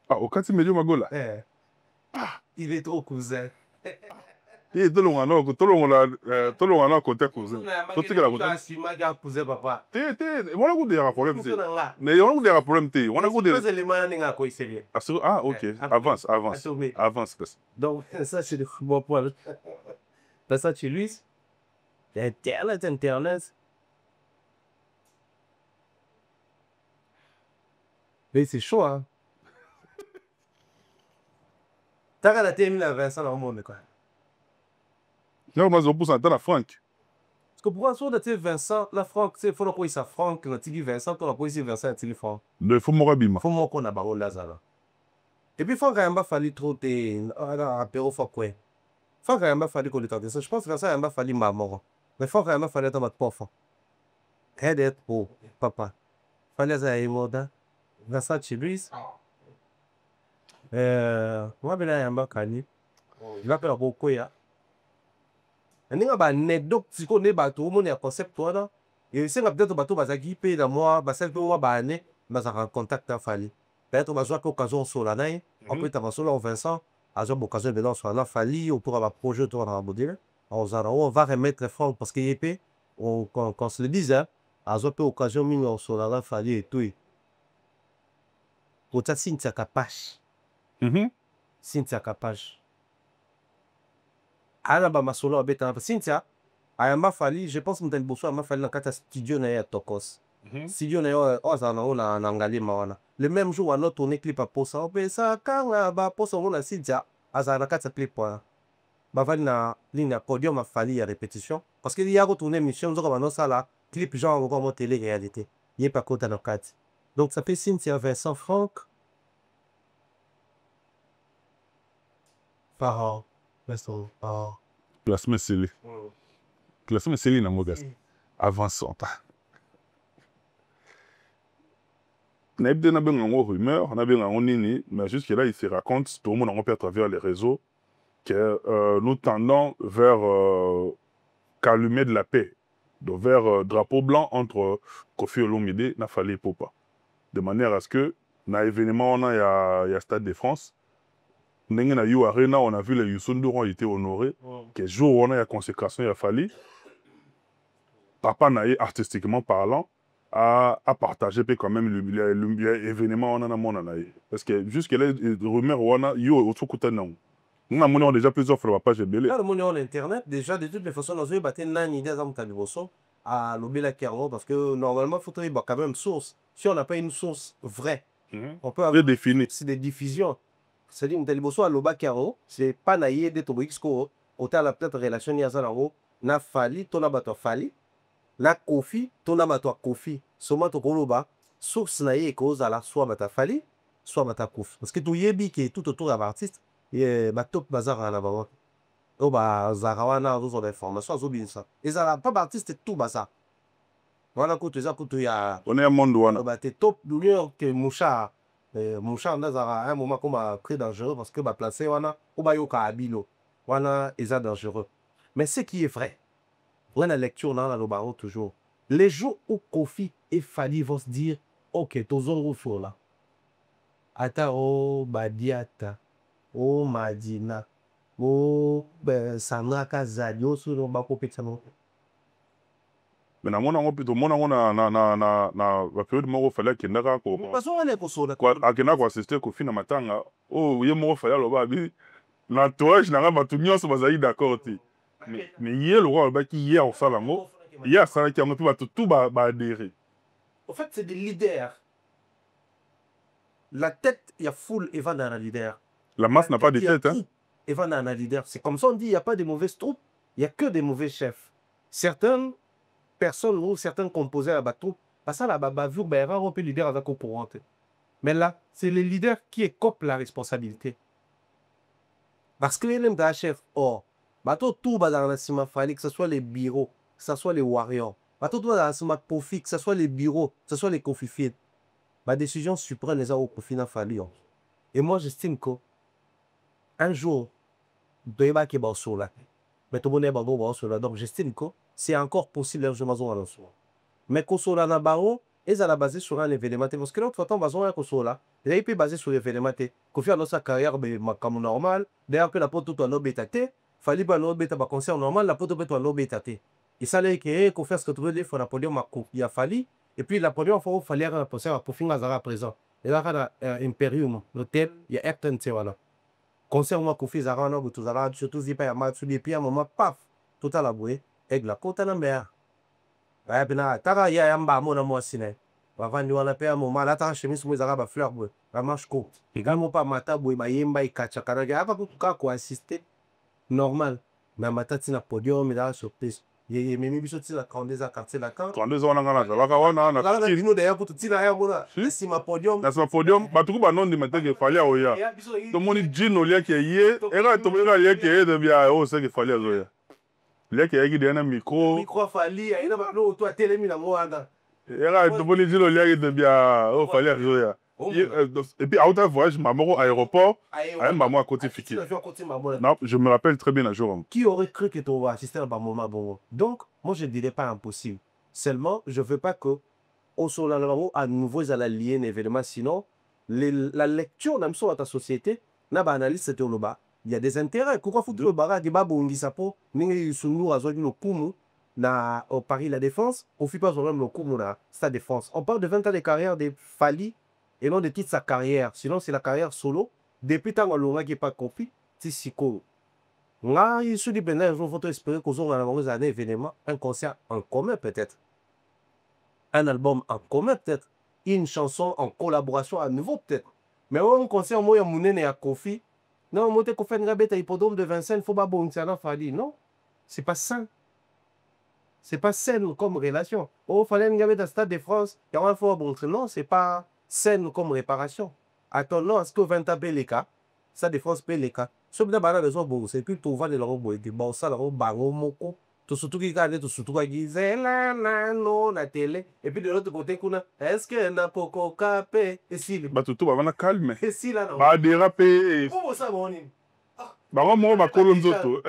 Ah, au quartier médio Magola. Ah, il est trop cousin. Et tout le monde a côté cousin. Tout ce que la cousin. Si ma gars cousin papa. On a goûté à problème. Mais on a goûté à problème. On a goûté. Ah, ok. Avance. Donc, ça, c'est le bon point. Ça, tu lui, Internet. Mais c'est chaud, hein. T'as regardé la termine à Vincent dans le monde, quoi. Non, moi, je pousse en temps à Franck. Parce que pour un de Vincent, la Franck, il faut qu'on ça Franck, on a dit Vincent, on a posé Vincent, il Franck. Il faut m'orabima. Il faut qu'on a baron Lazare. Et puis, Franck a fallu trop de apéro Franck, quoi. Franck a fallu qu'on le tente. Je pense que Vincent a fallu ma mort. Mais Franck a fallu être notre pauvre. Aide être pour papa. Fallait ça y moda. Vincent Chiluis. Moi, je vais aller à Mbakani. Je vais appeler beaucoup, ya. ndenge baanecdote sikoyo nde bato omona ya concept wana esenga peut-être bato bazalaki mpe na mwa basali mpe mwa baane bazalaka contact na Fally peut-être bazwaki occasion osola na ye opeta basolo ya Vincent azwa occasion ebele osola na Fally autour ya baprojet autour na babodele ozala on va remettre Franck parce que ye mpe qu'on se le dise azwa mpe occasion mingi ya osola na Fally etoi kotia Cynthia Kapage Cynthia Kapage ana bamasolo abetana Cynthia ayamba Fally je pense moto ya liboso ayamba Fally na kati ya studio na ye ya Tokos studio na ye oyo azala nango na Ngalema wana le même jour wana tourne clip aposa opesa kanga baposa yango na Cynthia azala na kati ya clip wana bavandi na ligne ya podium ya Fally ya répétition parce que ya kotourne émission nzoka banosala clip genre moko mo télé réalité ye mpe akota na kati donc ça fait Cynthia Vincent Franck Parent Classement scellé. Classement scellé na mogas. Avançant. Na ebde na benga ngo rumeur, na benga ngo nini, mais jusque là il se raconte tout le monde en à travers les réseaux que nous tendons vers calumet de la paix, donc vers drapeau blanc entre Koffi Olomide na Fally Ipupa, de manière à ce que na événement on a y a Stade de France. Ndenge na Yu Arena, on a vu les Youssou N'Dour ont été honorés. Que jour où on a la consécration, il a fallu. Papa Naye, artistiquement parlant, a partagé quand même l'événement on a mon anaï. Parce que jusque-là, les rumeurs on a eu au Tsoukouta non. Nous avons déjà plusieurs fois la page belé. Là, le monde est internet, déjà de toutes les façons, nous avons battu une idée à l'Obéla Kerro parce que normalement, il faut trouver quand même une source. Si on n'a pas une source vraie, on peut avoir des diffusions. C'est-à-dire que à l'Oba Karo, c'est pas naïe de Toboixco, autant la peut-être relation Yazanaro, na Fally, ton abattoir Fally, na Koffi, ton abattoir Koffi, seulement ton Koloba, source naïe cause à la soit mata Fally, soit mata Koffi. Parce que tout yebi qui est tout autour de l'artiste, et ma top bazar à la bas. Oh bah, Zarawana, nous avons des informations, ils ont ça. Et ça n'a pas d'artiste tout bazar. Voilà, côté ça, côté ya. On est un monde où on a. Bah, t'es top, l'union que Moucha. Moucha à un moment qu'on m'a très dangereux parce que bah placé wana ou bah yoka abilo wana est dangereux mais ce qui est vrai on a la lecture dans la baro toujours les jours où Koffi et Fally vont se dire ok tozon rufo là ata o badiata o madina o Sandra Kazadi o sur ba kopetsa non. Mais na mona ngo plutôt mona ngo na ba période moko Fally akendaka ko parce on est ko sola quoi akenda ko assister Koffi na matanga oh ye moko Fally aloba bi na entourage na ba tout nyonso bazali d'accord ti mais ye le roi ba ki ye au sala ngo ye asala ki ngo puis ba tout ba adhérer. En fait c'est des leaders. La tête il y a foule et va dans la leader. La masse n'a pas de tête hein. Et va dans la leader, c'est comme ça on dit il y a pas de mauvaises troupes, il y a que des mauvais chefs. Certaines personnes ou certains composés à bateau, parce que la bavure, ben, on peut leader avec courante. Mais là, c'est le leader qui écope la responsabilité. Parce que les mêmes chef, oh, bateau tout dans la ciment Fally, que ce soit les bureaux, que ce soit les warriors, bateau tout dans la ciment Koffi, que ce soit les bureaux, que ce soit les Koffi. Ma décision suprême les a au Koffi n'a Fally. Et moi, j'estime que un jour, de pas qui va sur là. Mais tout le monde est sur là. Donc, j'estime que c'est encore possible largement à l'ensemble. Mais Kosola na baro, ils sont basés sur un événement. Parce que l'autre fois, on va Kosola, ils sont basés sur l'événement. Kofi a dans sa carrière, comme normal. D'ailleurs, que la pote tout en obétate, Fally pas en obéta, concert normal, la pote tout en obétate. Il s'allait que Kofi a se retrouvé des fois, Napoléon il a fallu. Et puis, la première fois, il fallait un concert pour finir à présent. Et là, il y a un Imperium, l'hôtel, il y a Ayrton, c'est voilà. Concert, moi, Kofi Zara, tout ça, surtout, il y a Matsu, et puis, à un moment, paf, tout à la bouée. Avec la côte à la mer. Ouais, bien, t'as y a un bas, mon amour, ciné. Avant de la paix, un moment, là, t'as chemise, moi, j'arrive à fleur, boy. La manche courte. Et quand mon pas mata, boy, ma yemba, il cache, car il y a pas beaucoup de quoi assister. Normal. Mais ma tête, c'est un podium, il a surprise. Il y a même chose, la 32 ans, quartier, la camp. 32 ans, on a la là, là, nous, d'ailleurs, pour tout dire, là, mon si ma podium. Dans ce podium, bah, tout le monde dit maintenant qu'il fallait à Oya. Tout le monde dit, Jean, au lieu qu'il y ait, et là, tout le monde dit qu'il y ait, de bien, oh, c'est qu'il fallait à Oya. Il y a qui a un micro. Micro Fally, il y a un toi télé, il y a un et là, tout le monde dit le lien de bien, oh, fallait à Zoya. Oh, Et puis, à un voyage, maman au aéroport, à un maman à côté qui Fiki. côté maman. Non, je me rappelle très bien un jour. Qui aurait cru que tu vas assister à un moment bon? Donc, moi, je ne dirais pas impossible. Seulement, je ne veux pas que au solano à nouveau à la lier un événement. Sinon, la lecture même sur ta société, n'a pas analyse c'était au bas. Il y a des intérêts. Pourquoi faut le barrage qui babu on sapo, n'ingi sunu azo no kumu na au Paris la défense, on fait pas même le kumu na sa défense. On parle de 20 ans de carrière de Fali et non de titre sa carrière. Sinon, c'est la carrière solo. Depuis tant qu'on qui pas compris, c'est siko. Là, il se dit, ben, un jour, il faut espérer qu'aux un événement, un concert en commun peut-être. Un album en commun peut-être. Une chanson en collaboration à nouveau peut-être. Mais un concert, moi, il y a Kofi. Non, moi, je fais un hippodrome de Vincennes, il faut pas bon, c'est un fali. Non, c'est pas sain. C'est pas sain comme relation. Oh, il fallait un stade de France, il y a un fois bon, non, c'est pas sain comme réparation. Attends, non, est-ce que 20 ans, les cas, ça défense les cas. Ce que bana raison bon, c'est que tu vas de leur boy, que bon ça leur bango moko. Tout surtout qui garde tout surtout qui disait la non la télé. Et puis de l'autre côté qu'on a est-ce que n'a pas capé et si Bah, tout va na calme. et si là non. Bah, déraper. Comment ça mon Bah, moi, ma colonne zoto.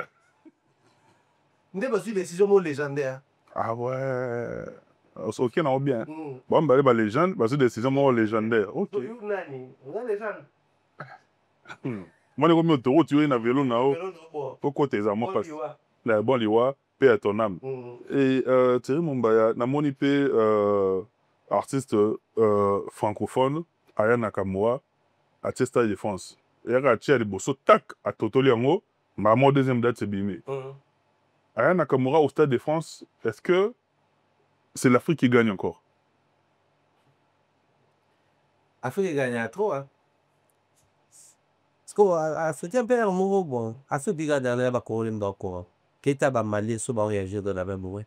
N'est pas une décision légendaire. Ah ouais. Ok, non, bien. Hmm. Bon, bah, les légendes, bah, c'est des décisions légendaires. Ok. Nani, on a les gens. Moi, les commis autoroute, tu es un vélo, là-haut. Pourquoi t'es à moi? La bonne liwa, paix à ton âme. Et Thierry Mumbaya, na moni pe artiste francophone, Aya Nakamura, à Testa de France. Et à Tia de Bosso, tac, à Totoli Ango, ma mon deuxième date c'est bimé. Aya Nakamura au Stade de France, est-ce que c'est l'Afrique qui gagne encore? Afrique gagne trop, hein. Parce que l'Afrique perd un mot bon. Afrique gagne derrière la Corée d'accord. Keita va Mali, ça va réagir de la même manière.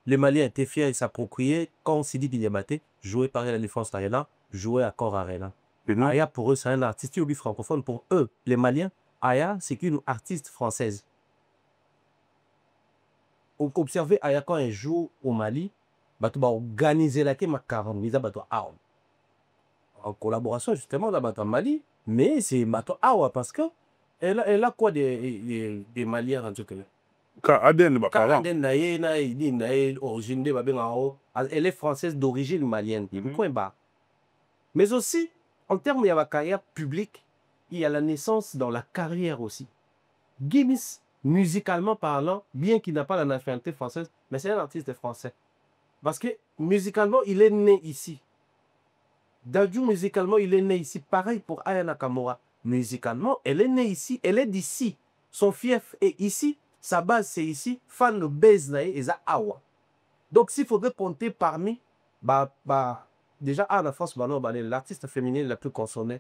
Les Maliens étaient fiers et s'appropriaient quand on s'est dit qu'il maté, joué par la défense Arena, joué à Cor Arena. Aya, pour eux, c'est un artiste francophone. Pour eux, les Maliens, Aya, c'est qu'une artiste française. Observez Aya quand elle joue au Mali, bah, tu vas organiser la ma 40 000 en collaboration justement dans le Mali, mais c'est Mato Awa parce que elle a quoi des Maliens en tout cas. Aden, bah, parent. Elle est française d'origine malienne. Mais aussi, en termes de la carrière publique, il y a la naissance dans la carrière aussi. Gims, musicalement parlant, bien qu'il n'a pas la nationalité française, mais c'est un artiste français. Parce que musicalement, il est né ici. Dadju, musicalement, il est né ici. Pareil pour Aya Nakamura. Musicalement, elle est née ici. Elle est d'ici. Son fief est ici. Sa base, c'est ici. Fan de Beznae et Awa. Donc, s'il faudrait compter parmi, déjà, à la France, l'artiste féminine la plus consommée,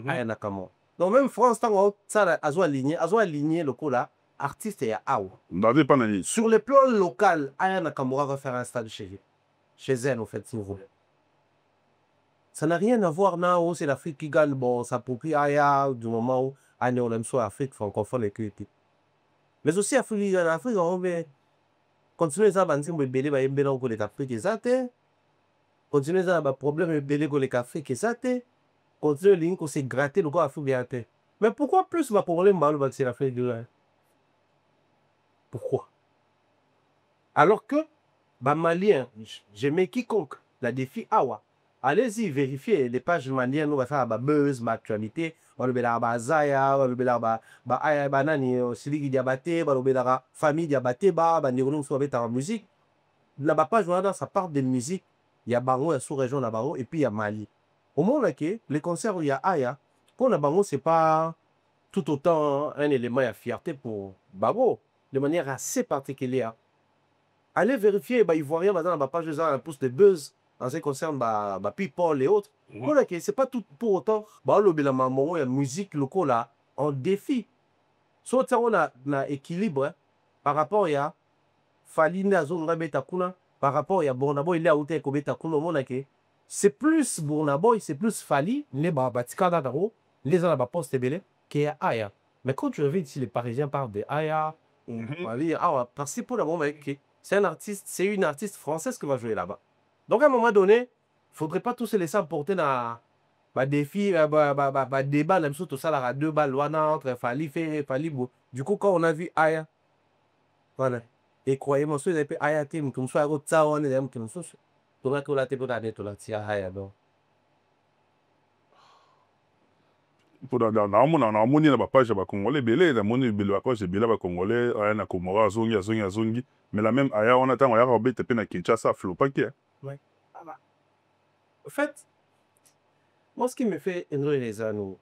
Aya Nakamura. Donc, même France, ça a aligné le coup là, artiste et Awa. Sur le plan local, Aya Nakamura va faire un stade chez elle, en fait, si vous voulez. Ça n'a rien à voir là, c'est l'Afrique qui gagne, bon, ça s'approprie Aya du moment où on aime soit l'Afrique francophone et que. Mais aussi, l'Afrique, on va continuer à avancer, mais belé, bah, belé, on connaît l'Afrique, et ça, continuer à avoir problème, belé, qu'on est Afrique, et ça, continuer, l'Inc, on s'est gratté, le quoi, Afrique, bien, mais pourquoi plus ma problème, bah, c'est l'Afrique du Nord? Pourquoi? Alors que, bah, Malien, j'aimais quiconque, la défi Awa. Allez-y, vérifiez les pages maliennes, on va faire la buzz, ma actualité, on va faire la Zaya, on va faire la banani, Siligi Diabaté, on va faire la famille Diabaté, on va faire la musique. La page, ça part de musique, il y a Bango, il y a sous-région de Bango, et puis il y a Mali. Au moment où les concerts où il y a Aya, pour la Bango, ce n'est pas tout autant un élément de fierté pour Bango, de manière assez particulière. Allez vérifier, ils voient rien dans la page, un pouce de buzz. En ce qui concerne People et autres, voilà que c'est pas tout pour autant. Il y a musique locale là, en défi. Soit on a un équilibre par rapport à Falina Zone Betakuna, par rapport à Bornabo, il est à Outé Kobetakuna, c'est plus Bornabo, c'est plus Fali, les Babatika Dadaro, les Anaba Post Belé, qui est Aya. Mais quand tu reviens ici, les Parisiens parlent de Aya, parce que pour le moment, c'est un artiste, c'est une artiste française qui va jouer là-bas. Donc, à un moment donné, il ne faudrait pas tous se laisser emporter dans défi, débat, même surtout ça, là, 2 balles, entre Fali fait, Fali beau. Du coup, quand on a vu Aya, voilà. Et croyez-moi, ceux qui ont Aya, comme ça, on est comme ça. Tout là, tout là, tout là, tout là, tia Aya, donc. namoni na bapage ya bacongolais ebele namoni ebele bapage ebele ya bacongolais aya na komora azongi mais la même aya wana ntango ayaka kobeta mpe na kinshasa aflopaki. Ouais. Ah bah. En fait, moi, ce qui me fait énerver les anneaux,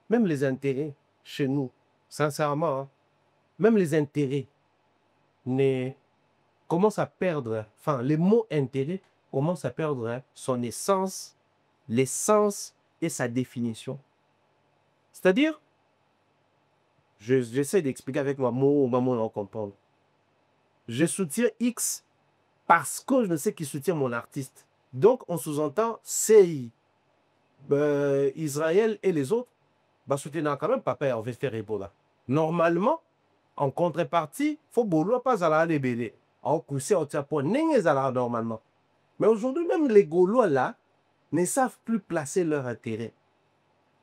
même les intérêts chez nous, sincèrement, hein, même les intérêts commencent à perdre, enfin, les mots intérêt commencent à perdre son essence, l'essence et sa définition. C'est-à-dire, j'essaie d'expliquer avec moi mot on comprendre. Je soutiens X parce que je sais qu'il soutient mon artiste. Donc, on sous-entend CI. Israël et les autres, soutiennent quand même papa Hervé Ferrebola. Normalement, en contrepartie, il faut pas aller BD. En coucher au tiers point, normalement. Mais aujourd'hui, même les Gaulois là ne savent plus placer leur intérêt.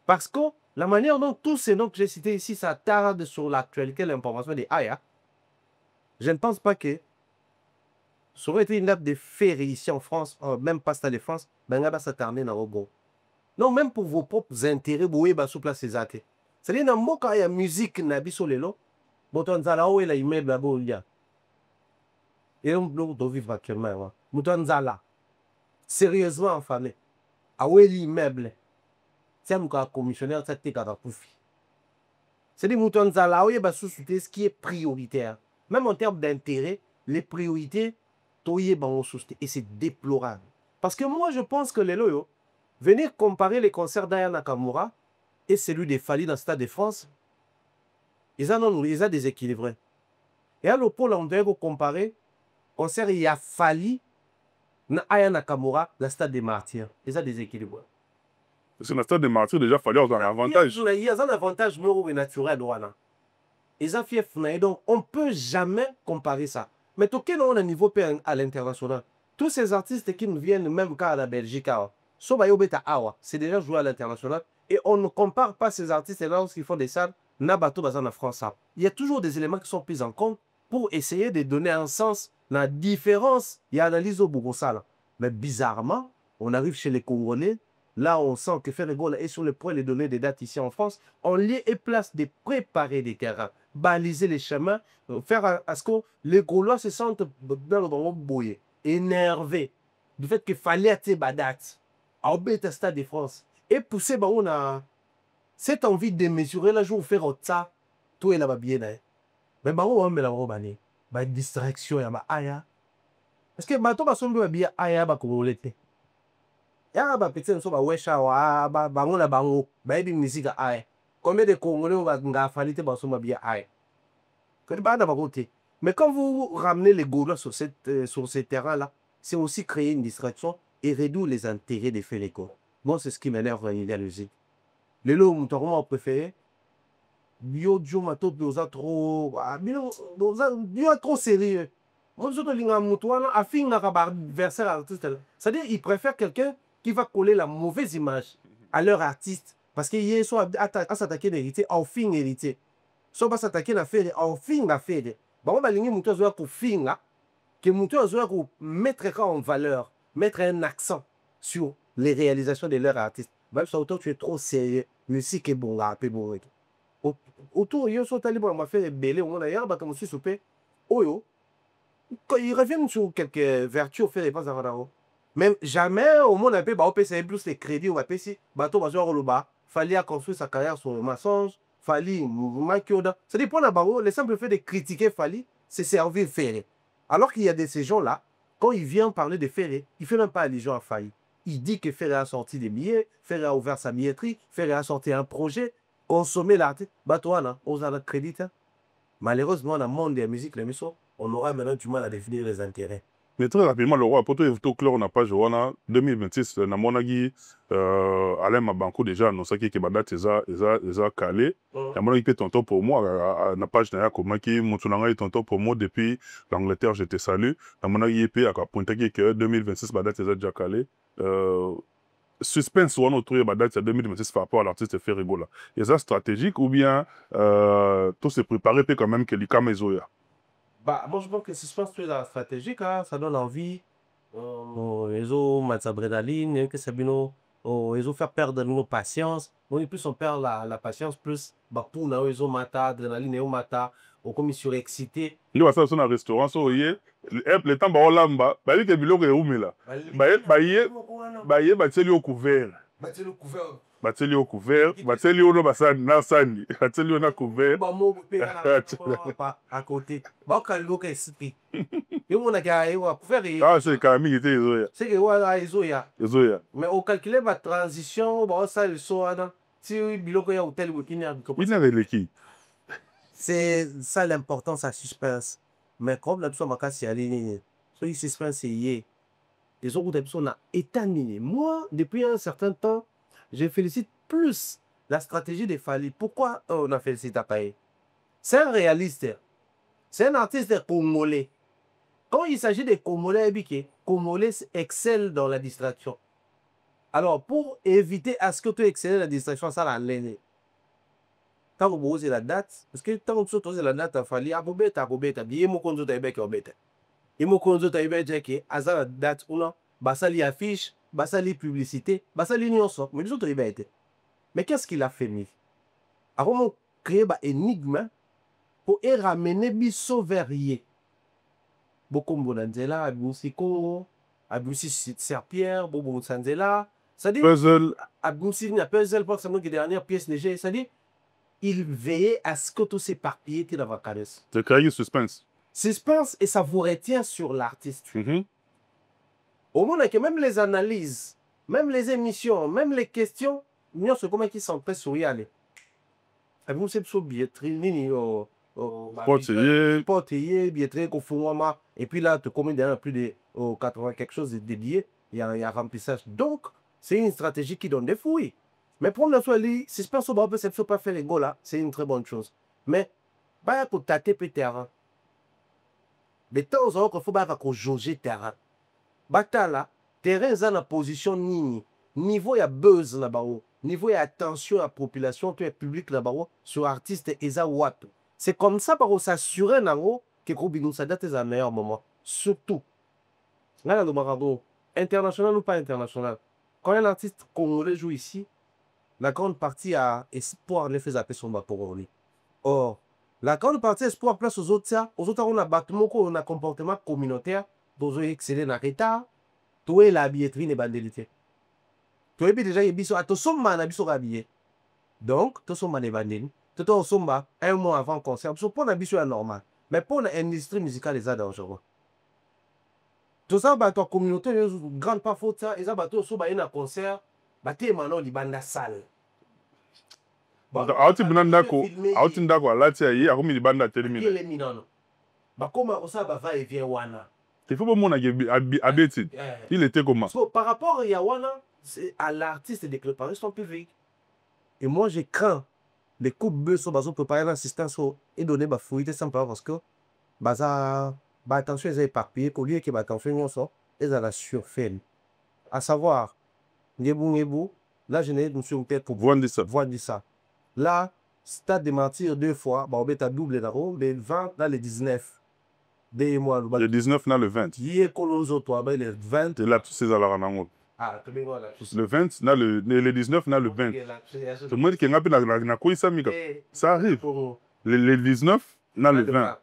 Parce que la manière dont tous ces noms que j'ai cités ici, ça tarde sur l'actualité, l'information des Aya. Je ne pense pas que ça aurait été une nappe de ferry ici en France, même pas Stade de France, ben ça termine dans le non, même pour vos propres intérêts, vous pouvez sous place ces athées. C'est-à-dire, quand il y a musique, nabi sur les lots, bon, zala ou il immeuble là-bas, il y a. Et on doit vivre actuellement. Mouton zala. Sérieusement, en famille. Ah oui, l'immeuble. C'est un commissionnaire, ça t'est qu'à profit. C'est-à-dire, mouton zala, oui, ce qui est prioritaire. Même en termes d'intérêt, les priorités, et c'est déplorable. Parce que moi, je pense que les loyaux, venir comparer les concerts d'Aya Nakamura et celui des Fali dans le Stade de France, ils ont déséquilibré. Et à l'opposé, on doit comparer le concert il y a Fali na Aya Nakamura dans le Stade des Martyrs. Ils ont déséquilibré. Parce que dans le Stade des Martyrs, déjà, il fallait avoir un avantage. Il y a un avantage naturel. Ils ont fait FNA. Donc, on ne peut jamais comparer ça. Mais tout le monde a un niveau à l'international. Tous ces artistes qui nous viennent même qu'à la Belgique, c'est déjà joué à l'international. Et on ne compare pas ces artistes-là lorsqu'ils font des salles, Nabato Bazan en France. Il y a toujours des éléments qui sont pris en compte pour essayer de donner un sens, la différence. Il y a analyse au Bourgossal. Mais bizarrement, on arrive chez les Congolais. Là, on sent que Ferrego est sur le point de donner des dates ici en France. On lit et place de préparer des terrains, baliser les chemins, faire à ce que les Gaulois se sentent dans le boyer, énervés du fait qu'il fallait être date à Stade de France. Et pousser, on a cette envie de mesurer la jour faire ça, tout est là-bas bien. Mais on met la distraction, il y a aya. Parce que bateau va somber bien aya, Congolais. Ya petit so wesha wa bango na bango baby musique ai combien de Congolais nga falite ba soma bien ai que ba na côté. Mais quand vous ramenez les Gaulois sur ces terrains là, c'est aussi créer une distraction et réduire les intérêts des Féléco. Bon, c'est ce qui m'énerve dans l'idée logique. Les lots mon préféré bio mato doza trop bio trop sérieux. Moi je te linga mutuana afin na ka verser artiste. C'est-à-dire ils préfèrent quelqu'un qui va coller la mauvaise image à leur artiste. Parce qu'ils sont à s'attaquer à l'héritier, au fin héritier. Soit pas s'attaquer à faire, au fin à faire. Bon, on va ligner mon toit pour fin là, que mon toit pour mettre en valeur, mettre un accent sur les réalisations de leur artiste. Même si autant tu es trop sérieux, musique est bon là, peu bon. Autour, ils sont allés pour m'a fait belé, on a d'ailleurs, comme si soupé. Oh, quand ils reviennent sur quelques vertus, on fait des pas à même jamais au monde un peu c'est plus les crédits on va payer si bateau fallait construire sa carrière sur le mensonge fallait makioda ça dépend là le simple fait de critiquer Fali c'est servir Ferré alors qu'il y a de ces gens là quand il vient parler de Ferré il fait même pas allusion à Fali il dit que Ferré a sorti des billets Ferré a ouvert sa billetterie Ferré a sorti un projet consommer l'artiste bateau on a le crédit malheureusement dans le monde de la musique on aura maintenant du mal à définir les intérêts. Mais très rapidement, le roi, pour tout clair, on n'a pas joué en 2026, na monagi Alain Mabanko déjà annoncé que date est calé. La monagi peut tonton pour moi, na page na comme qui montunanga est tonton pour moi depuis l'Angleterre, je te salue. La monagi peut à pointer que 2026 date est déjà calé. suspense wana autour ya date ya 2026 par rapport à l'artiste Ferrego là. Et ça stratégique ou bien tout se préparer peut quand même que l'ikama ezoya. Bah, moi, je pense que suspense très stratégique, hein, ça donne envie. Ils ont adrénaline, que c'est bien, ils ont fait perdre nos patience. On plus on perd la patience, plus bah, pour nous, ils ont mata, adrénaline, ils ont mata, on comme surexcité. Nous, on va un restaurant, so yé, le temps ba olamba, ba li ke biloko e umela. Ba yé, ba teli au couvert. Bah, tu le couvert. Bateli au couvert, bateli au no basani na sani, bateli au na couvert. Bah, moi, à côté. Bah, quand l'eau est cité. Et on a gagné, on a couvert. Ah, c'est quand même était ezoya. C'est que voilà, ils ont ya. Ezoya. Mais on calcule la transition, bah, ça, le saut, si biloko ya hôtel ou kiné, Il n'a releki. c'est ça l'importance à suspense. Mais comme la personne m'a cassé à l'île, ce suspense c'est yé. Les autres personnes ont état miné. Moi, depuis un certain temps, je félicite plus la stratégie des Fali. Pourquoi on a félicité Akaye? C'est un réaliste. C'est un artiste congolais. Quand il s'agit des Congolais, Congolais excellent dans la distraction. Alors, pour éviter à ce que tu excelles la distraction, ça l'a l'aîné. Tant que vous la date, parce que tant que vous la date, il fallait abobeta, bien mon conzo taïbek obeta. Et mon conzo taïbek qui a la date ou non, basali affiche, basali publicité, basali nyonso, mais les autres taïbek. Mais qu'est-ce qu'il a fait, mi? Alors, on crée une énigme pour ramener biso vers yé. Beaucoup de Bonanzela, Abousi Congo, Abousi Serpierre, Bobo Sanzela. C'est-à-dire, Puzzle. Abousi Puzzle, pour exemple, qui dernière pièce légère, c'est-à-dire, il veillait à ce que tout s'éparpille dans la caresse. C'est créé suspense. Suspense et ça vous retient sur l'artiste. Au moins que même les analyses, même les émissions, même les questions, nous sommes comment qui sont prêts sur y aller. Abousi c'est billetterie, portier, billetterie, et puis là, tu commis derrière plus de 80 quelque chose de dédié, il y a un remplissage. Donc, c'est une stratégie qui donne des fouilles. Mais pour le soir, si je pense que c'est pas faire les goals là, c'est une très bonne chose. Mais, pas pour tâter le terrain. De temps en temps, il faut pas jauger le terrain. Là, terrain est en position nini. Niveau il y a buzz là-bas. Niveau il y a attention à la population, tu es public là-bas, sur artiste et ça what. C'est comme ça pour s'assurer que Kobino ça date un meilleur moment. Surtout. Là, le Marado, international ou pas international. Quand un artiste congolais joue ici, la grande partie a espoir de faire appeler son pour lui. Or, la grande partie espoir place aux autres, on a bâtiment, on a comportement communautaire, pour exceller dans retard, tout est la billetterie et bandélité. Tu es déjà biso à tout somma na biso habillé. Donc, tout somma les bandines, tout somma un mois avant le concert, pour la biso est normal. Mais pour l'industrie musicale, c'est dangereux. Tout ça, bah, ta communauté, grande pas faute ça, et ça, bah, tout ça, bah, il y a un concert, bah, tu es maintenant, il banda salle. Auti binandako, auti ndako alati ayi, akomi libanda terminé. Il est minano. Bah, comment ça, bah, va et vient wana. Il faut pas mon abeti. Il était comment? Par rapport à Yawana, c'est à l'artiste de préparer son public. Et moi, je crains les coups de bœufs sur préparer l'assistance et donner ma fouille simplement parce que bah attention, ils ont éparpillé, qu'au lieu que bah attention, ils ont la surfaire. À savoir, là, je n'ai pas de tête pour voir ça. Là, stade de mentir 2 fois, bah, on met à double là-haut, le 20, là, le 19. Le 19, là, le 20. Il est coloso, toi, le 20. Et là, tous ces alarmes. Ah, le 20, là, le 19, là, le 20. Tout le monde qui a quoi ça, ça arrive. Le 19, là, le 20.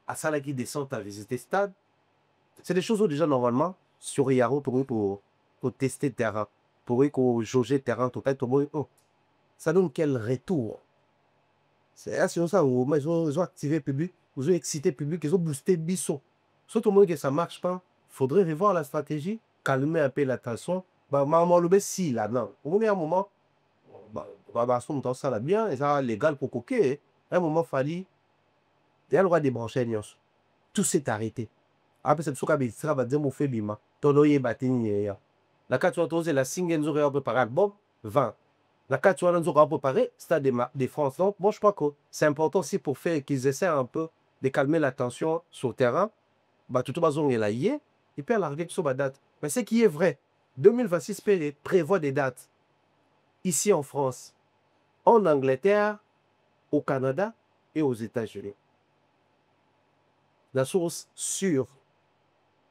À ça, qui descend à visiter le stade. C'est des choses où déjà, normalement, sur Yaro, pour tester le terrain, pour jauger le terrain, ça donne quel retour? C'est sinon ça, ils ont activé le public, ils ont excité le public, ils ont boosté le bisson. Surtout au que ça ne marche pas, il faudrait revoir la stratégie, calmer un peu l'attention. Maman le si là, non. Au bout d'un moment, ça là bien, et ça légal pour coquer. À un moment, il fallait, il y a le droit de débrancher. Tout s'est arrêté. Après, c'est ce que ça va dire, mon fait bima. Tonoye batini. La carte, tu as la single, nous avons préparé l'album, 20. La carte, tu as préparé, Stade de France. Donc, moi, je crois que c'est important aussi pour faire qu'ils essaient un peu de calmer la tension sur le terrain. Tout le monde est là, et puis à la règle sur la date. Mais ce qui est vrai, 2026 prévoit des dates ici en France, en Angleterre, au Canada et aux États-Unis. La source sûre.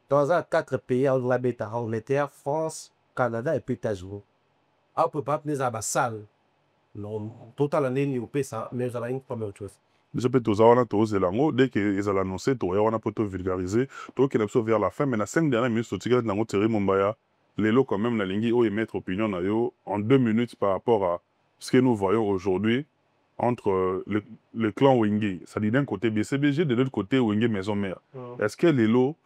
Dans un 4 pays, on la bête Angleterre, France, Canada et puis États-Unis. On ne peut pas tenir à la salle. Non, total année, on peut ça, mais ça va une première chose. Déjà, peut-être aux Awana, aux Elango, dès qu'ils allaient annoncer, tu on a plutôt vulgarisé, tu qui est vers la fin, mais la 5 dernières minutes, tu as dit que Mombaya, les lots quand même, la ligne, où émettre opinion en 2 minutes par rapport à ce que nous voyons aujourd'hui entre le clan Wingé. Ça dit d'un côté BCBG, de l'autre côté Wingé Maison Mère. Est-ce que les lots,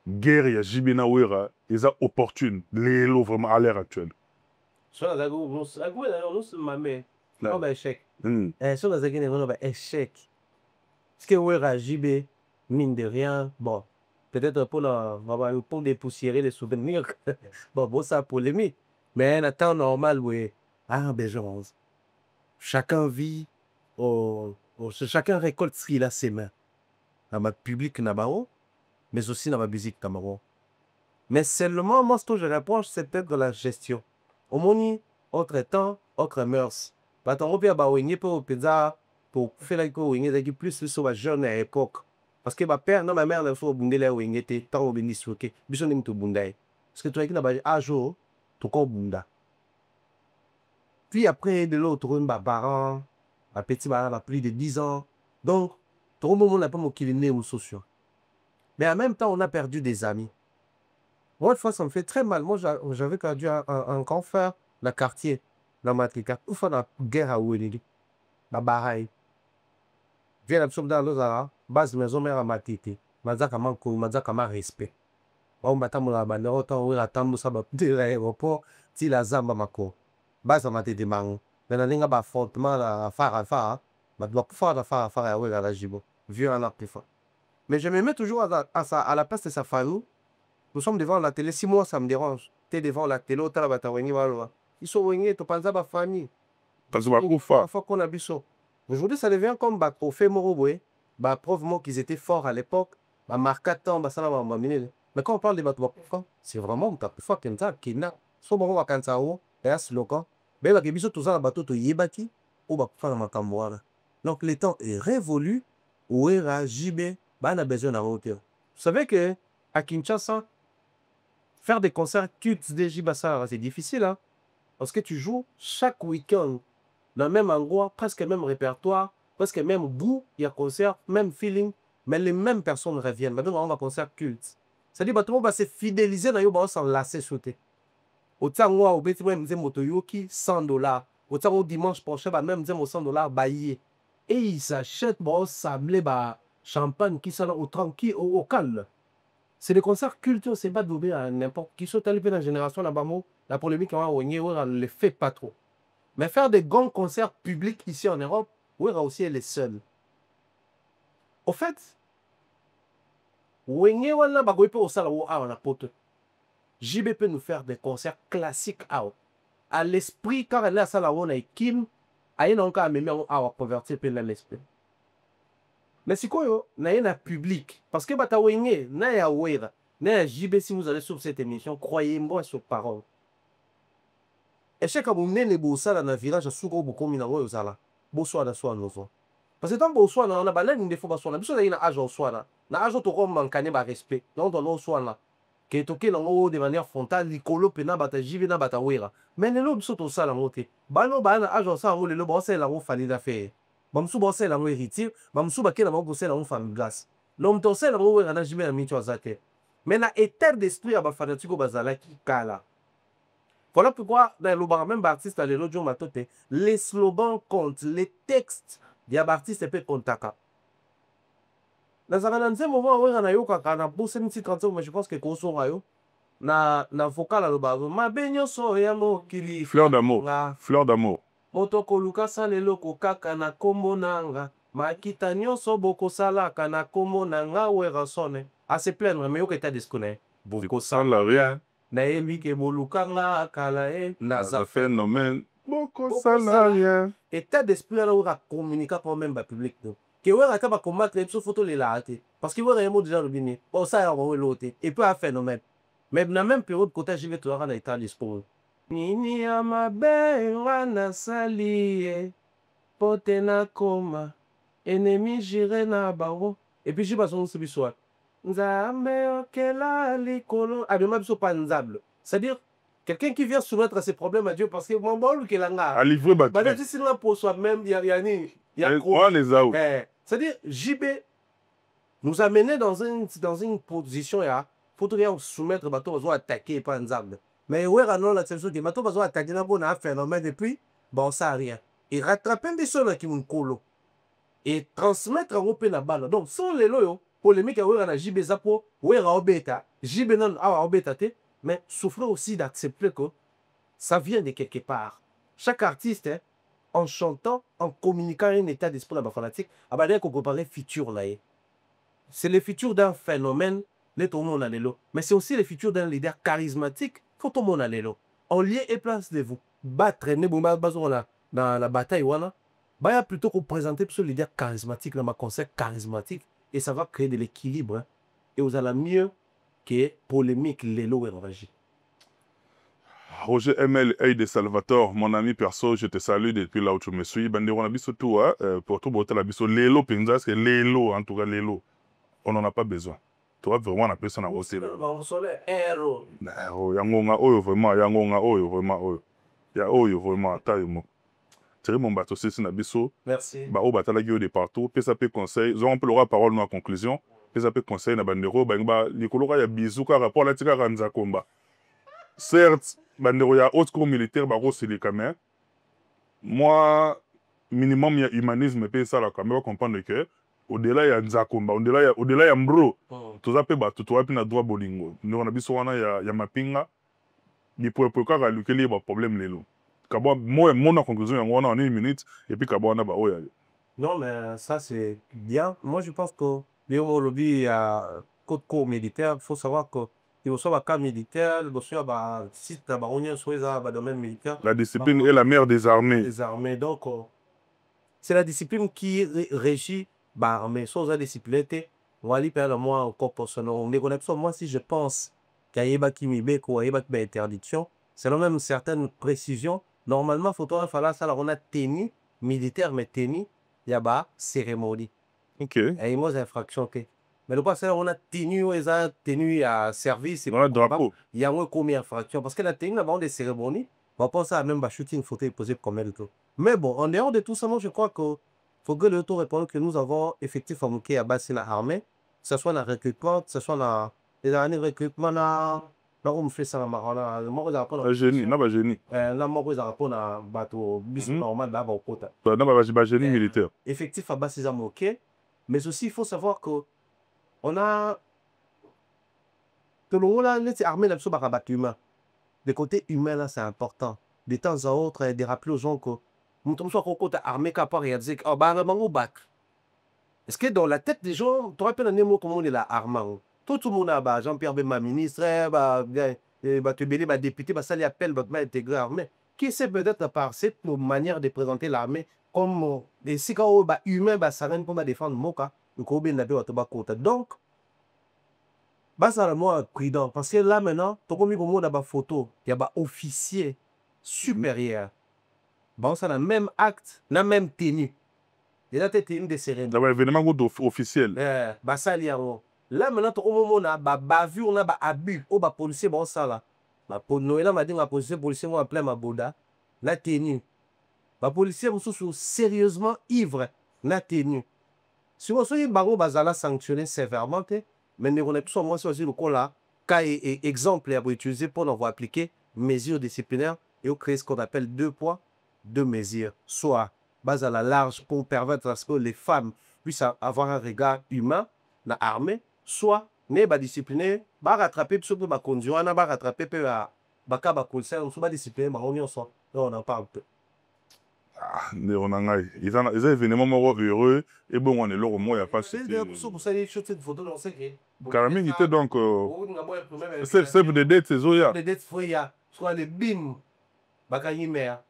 guerre et Jibina Wera, ils sont opportunes, les lots vraiment à l'heure actuelle? Sur la go, nous sommes ma mère. On va échec. Sur la zague, on va échec. Ce que Wera JB, mine de rien, bon, peut-être pour dépoussiérer les souvenirs. Bon, ça polémique. Mais en temps normal, oui. Ah, ben, genre, chacun vit, chacun récolte ce qu'il a ses mains. Dans ma public, mais aussi dans ma musique, Cameroun. Mais seulement, moi, ce que je reproche, c'est peut-être de la gestion. Au moni, autre temps, autre mœurs. Parce qu'on peut avoir pour pizza, pour faire la plus sur la jeune à l'époque. Parce que ma père, non, ma mère, elle faut bounder là où il était, tant au béni souké. Bison n'aime tout bounder. Parce que tu as dit, à jour, tout comme bunda. Puis après, de l'autre, un parent, un petit baran a plus de 10 ans. Donc, tout le monde n'a pas mon kilomètre ou social. Mais en même temps, on a perdu des amis. Moi, une fois, ça me fait très mal. Moi, j'avais perdu un grand frère, le quartier, dans ma tricade. Une fois, dans la guerre à Ouédéli, la baraille. Viens la psaume dans l'Ozara, base maison mère à ma tête. Mazaka manko, mazaka ma respect. On m'a tamou la bande, autant on attend nous ça va de l'aéroport, si la zamba mako. Base à ma tête mango. Mais la linga ba fortement la phare, ma doit faire la phare à la jibo. Vieux en artefact. Mais je me mets toujours à la place de sa famille. Nous sommes devant la télé. Si moi, ça me dérange, tu es devant la télé, ils sont wengi, tu penses à ma famille. Parce que qu'on a biso. Aujourd'hui, ça devient comme au fait Moroboué. Preuve qu'ils étaient forts à l'époque. Marcatant, mais quand on parle de Batouakoufan, c'est vraiment un Batouakoufan qui est qui n'a. So bon, on va où, et à ce local. Mais la biso, tout ça, la bateau, tu yébaki, ou Batouakoufan, ma camouara. Donc, le temps est révolu. Où est la JB, on a besoin d'un hauteur. Vous savez que à Kinshasa, faire des concerts cultes des Jibassara, c'est difficile, hein? Parce que tu joues chaque week-end dans le même endroit, presque le même répertoire, presque le même goût, il y a concert, même feeling, mais les mêmes personnes reviennent. Maintenant, on va concert culte. C'est-à-dire que tout le monde va se fidéliser dans le monde sans lasser sauter. Autant moi, au bêtiment, je me motoyoki, $100. Autant au dimanche prochain, même $100 baillé. Et ils s'achètent, bon, sablé, champagne, qui sont au tranquille, au calme. C'est des concerts culturels, c'est pas d'oubli à n'importe qui. Sont allés dans la génération là-bas, la polémique, on ne le fait pas trop. Mais faire des grands concerts publics ici en Europe, on aussi les seuls. Au fait, JB peut nous faire des concerts classiques à l'esprit, car elle est à ça, on a Kim, a une encore à me à convertir l'esprit. Mais c'est quoi, il y a un public. Parce que il y a JB, si vous allez sur cette émission, croyez-moi sur parole. Et chaque fois que vous avez dans le village, vous avez beaucoup de bonsoir de soir. Parce que tant que vous avez un âge, vous avez un âge au soir. Un âge où vous avez un respect. Donc, vous avez un soir. Que tu as de manière frontale, les colos, JB, mais les lobes sont au salon. Bano bana âge ça où les lobes c'est la roue fallait d'affaires. Bamsou bossé la roue héritier, Bamsou baké la roue bossé la roue femme glace. L'homme tossé la roue à JB la micho azate. Mais na état d'esprit à bafanatiko bazala qui kala. Voilà pourquoi dans le bar même artiste à l'autre jour matote, les slogans comptent, les textes des artistes peuvent compter. Dans un moment où on a eu quand bossé une petite mais je pense que Koso Rayo na vocal à l'obaro ma benyo so yamo kili fleur d'amour. Fleur d'amour. Motoko luka salelo kokaka na kombo nanga makita nyonso boko salaka na kombo nanga wera sone à se plaindre mais yo que t'as disconné boko sala rien na yebi ke boluka nga kala na za phénomène boko sala rien état d'esprit là où communiquer quand même ba public donc que wera ka ba combattre les photo les laate parce que wera yemo déjà le bini pour ça on va l'autre et puis un phénomène. Mais dans la même période, côté JB, tu auras l'état d'esprit. Nini ya mabe wana sali pote na koma ennemi jire na baro. Et puis je passe on se bisoa. Nzambe okela likolo. Abima biso pas nzable. C'est-à-dire quelqu'un qui vient soumettre ses problèmes à Dieu parce que mon bon qui langa. À livrer Bah bâtiment. si là pour soi-même il y a ni il y a On les a où? c'est-à-dire JB nous a mené dans une position là faut rien soumettre bateau besoin attaquer pas nzable. Mais ouais non la chose que bateau besoin attaquer na bon un phénomène et puis bon ça a rien. Et rattraper des choses qui m'ont colo et transmettre en open la balle. Donc sans les loyaux polémique à ouais na JB zapo ouais ra obeta JB non a obeta te mais souffrir aussi d'accepter que ça vient de quelque part. Chaque artiste hein, en chantant, en communiquant un état d'esprit fanatique, qu'on compare le futur là. C'est le futur d'un phénomène, mais c'est aussi le futur d'un leader charismatique, faut tout le monde aller là. En lien et place de vous. Battre, dans la bataille, voilà. Plutôt que présenter ce leader charismatique, dans ma concert charismatique, et ça va créer de l'équilibre. Hein. Et vous allez mieux que polémique, les lots et enragés. Roger ML Hey de Salvatore, mon ami perso, je te salue depuis là où tu me suis. Bandero na biso toi, pour tout botter la biso Lelo Penza, c'est Lelo, en tout cas Lelo. On n'en a pas besoin. Tu vois vraiment la personne à bosser là. Héros. Yangonga oyo vraiment, yangonga oyo vraiment oyo. Ya oyo vraiment taille mo. Thierry mon bateau c'est na biso. Merci. Ba o batala gyo de partout, pesa pe conseil, on peut l'aura parole en conclusion. Pesa pe conseil na bandero ba likolo ya bizuka rapport la tika kanza komba. Certes, bandero ya haute cour militaire baro c'est les caméras. Moi minimum ya humanisme pe ça la caméra comprendre que au-delà ya nzakomba, au-delà ya mbro. Toza pe ba tuto wapi na droit bolingo. Ndeko na biso wana ya mapinga. Ni pour ka lukeli ba problème lelo. Kabo moi mon conclusion yango wana en 1 minute et puis kabo wana ba oya. Non mais ça c'est bien. Moi je pense que Léo lobby à côte cour militaire, il faut savoir que il y a un cas militaire, il y a un site dans domaine militaire. La discipline est la mère des armées. Des armées, donc c'est la discipline qui régit l'armée. Sans la discipline, on va aller perdre moi encore pour ce nom. Moi, si je pense qu'il y a une interdiction, c'est la même certaine précision. Normalement, il faut falloir ça, on a tenue militaire, mais tenue, il y a une cérémonie. Ok. Et il y a une infraction. Mais le passé, on a tenu à service. Dans le drapeau. Il y a une combien d'infractions. Parce que la tenue, avant des cérémonies, on pense à même shooting photo posé comme elle. Mais bon, en dehors de tout ça, moi, je crois qu'il faut que le taux répondre que nous avons effectivement à base de l'armée, que ce soit dans le recrutement, que ce soit dans les années de recrutement, là, on fait ça dans un génie, non, pas génie. Là, moi, je réponds à bateau, bis normal, là, au côté. Non, pas génie militaire. Effectif à base de l'armée, ok. Mais aussi, il faut savoir que on a tout le monde là, armé là, humain. Le côté humain là, c'est important. De temps à autre, de rappeler aux gens que nous sommes armés capable de dire oh bah on bac. Est-ce que dans la tête des gens, tu rappelles un mot comment on est là armant. Tout le monde a Jean-Pierre Bemba ministre, tu bénis député, ça les appelle intégré armée. Qui sait peut-être par cette manière de présenter l'armée comme des si quand humain ça rend pour défendre Moka. Donc, ça moi prudent parce que là maintenant, tu as mis une photo, il y a un officier supérieur. Bon, ça a le même acte, la même tenue. Il a été tenue de cérémonie. D'abord, événement officiel. Ça y est. Là maintenant, tu as un bavure, on a un abus. Oh, policier, bon, ça là. Pour Noël, m'a dit, policier, moi, appelé ma boda. La tenue. Policier, sont sérieusement ivre. La tenue. Si vous avez un sanctionné sévèrement, mais on est tous moi choisi le cas là, cas exemple à utiliser pour avoir appliqué mesures disciplinaires et créer ce qu'on appelle 2 poids, 2 mesures. Soit base à la large pour permettre à ce que les femmes puissent avoir un regard humain dans l'armée, soit ne pas discipliner, pas rattraper sur ma conduite, on va rattraper ba conseil, on va discipliner, on en parle peu. On a des événements heureux et bon on est là au moins il n'y a pas c'est pour ça les choses cette photo dans c'est carrément il était donc c'est des dates c'est zoya des dates foya soit les bim bakani mer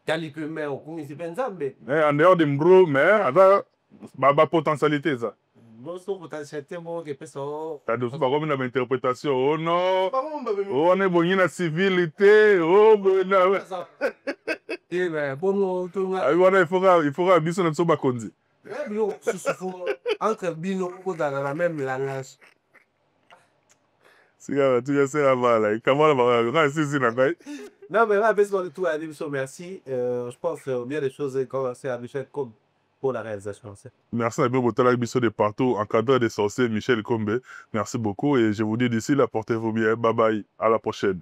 tali que mer on c'est pas nzambe en dehors de mbro mais ada ba potentialité ça Bon, so potentialité mo que pessoal. T'as de pas comme une interprétation. Oh non. Vamos, baby. Oh, on est bon, il y a une civilité. Oh, bon, non. Eh ben, bon, tout le Ah, monde. voilà, il faudra bisous dans le Kondi. Bino, entre Bino, dans la même langage. Si, tu as ça là. Comment on va réussir là? Non, mais là, besoin de tout à l'émission, merci. Je pense que bien des choses commencé à Michel comme pour la réalisation. Merci à bien votre émission de partout, encadreur des sorciers Michel Combe. Merci beaucoup et je vous dis d'ici là, portez-vous bien. Bye bye. À la prochaine.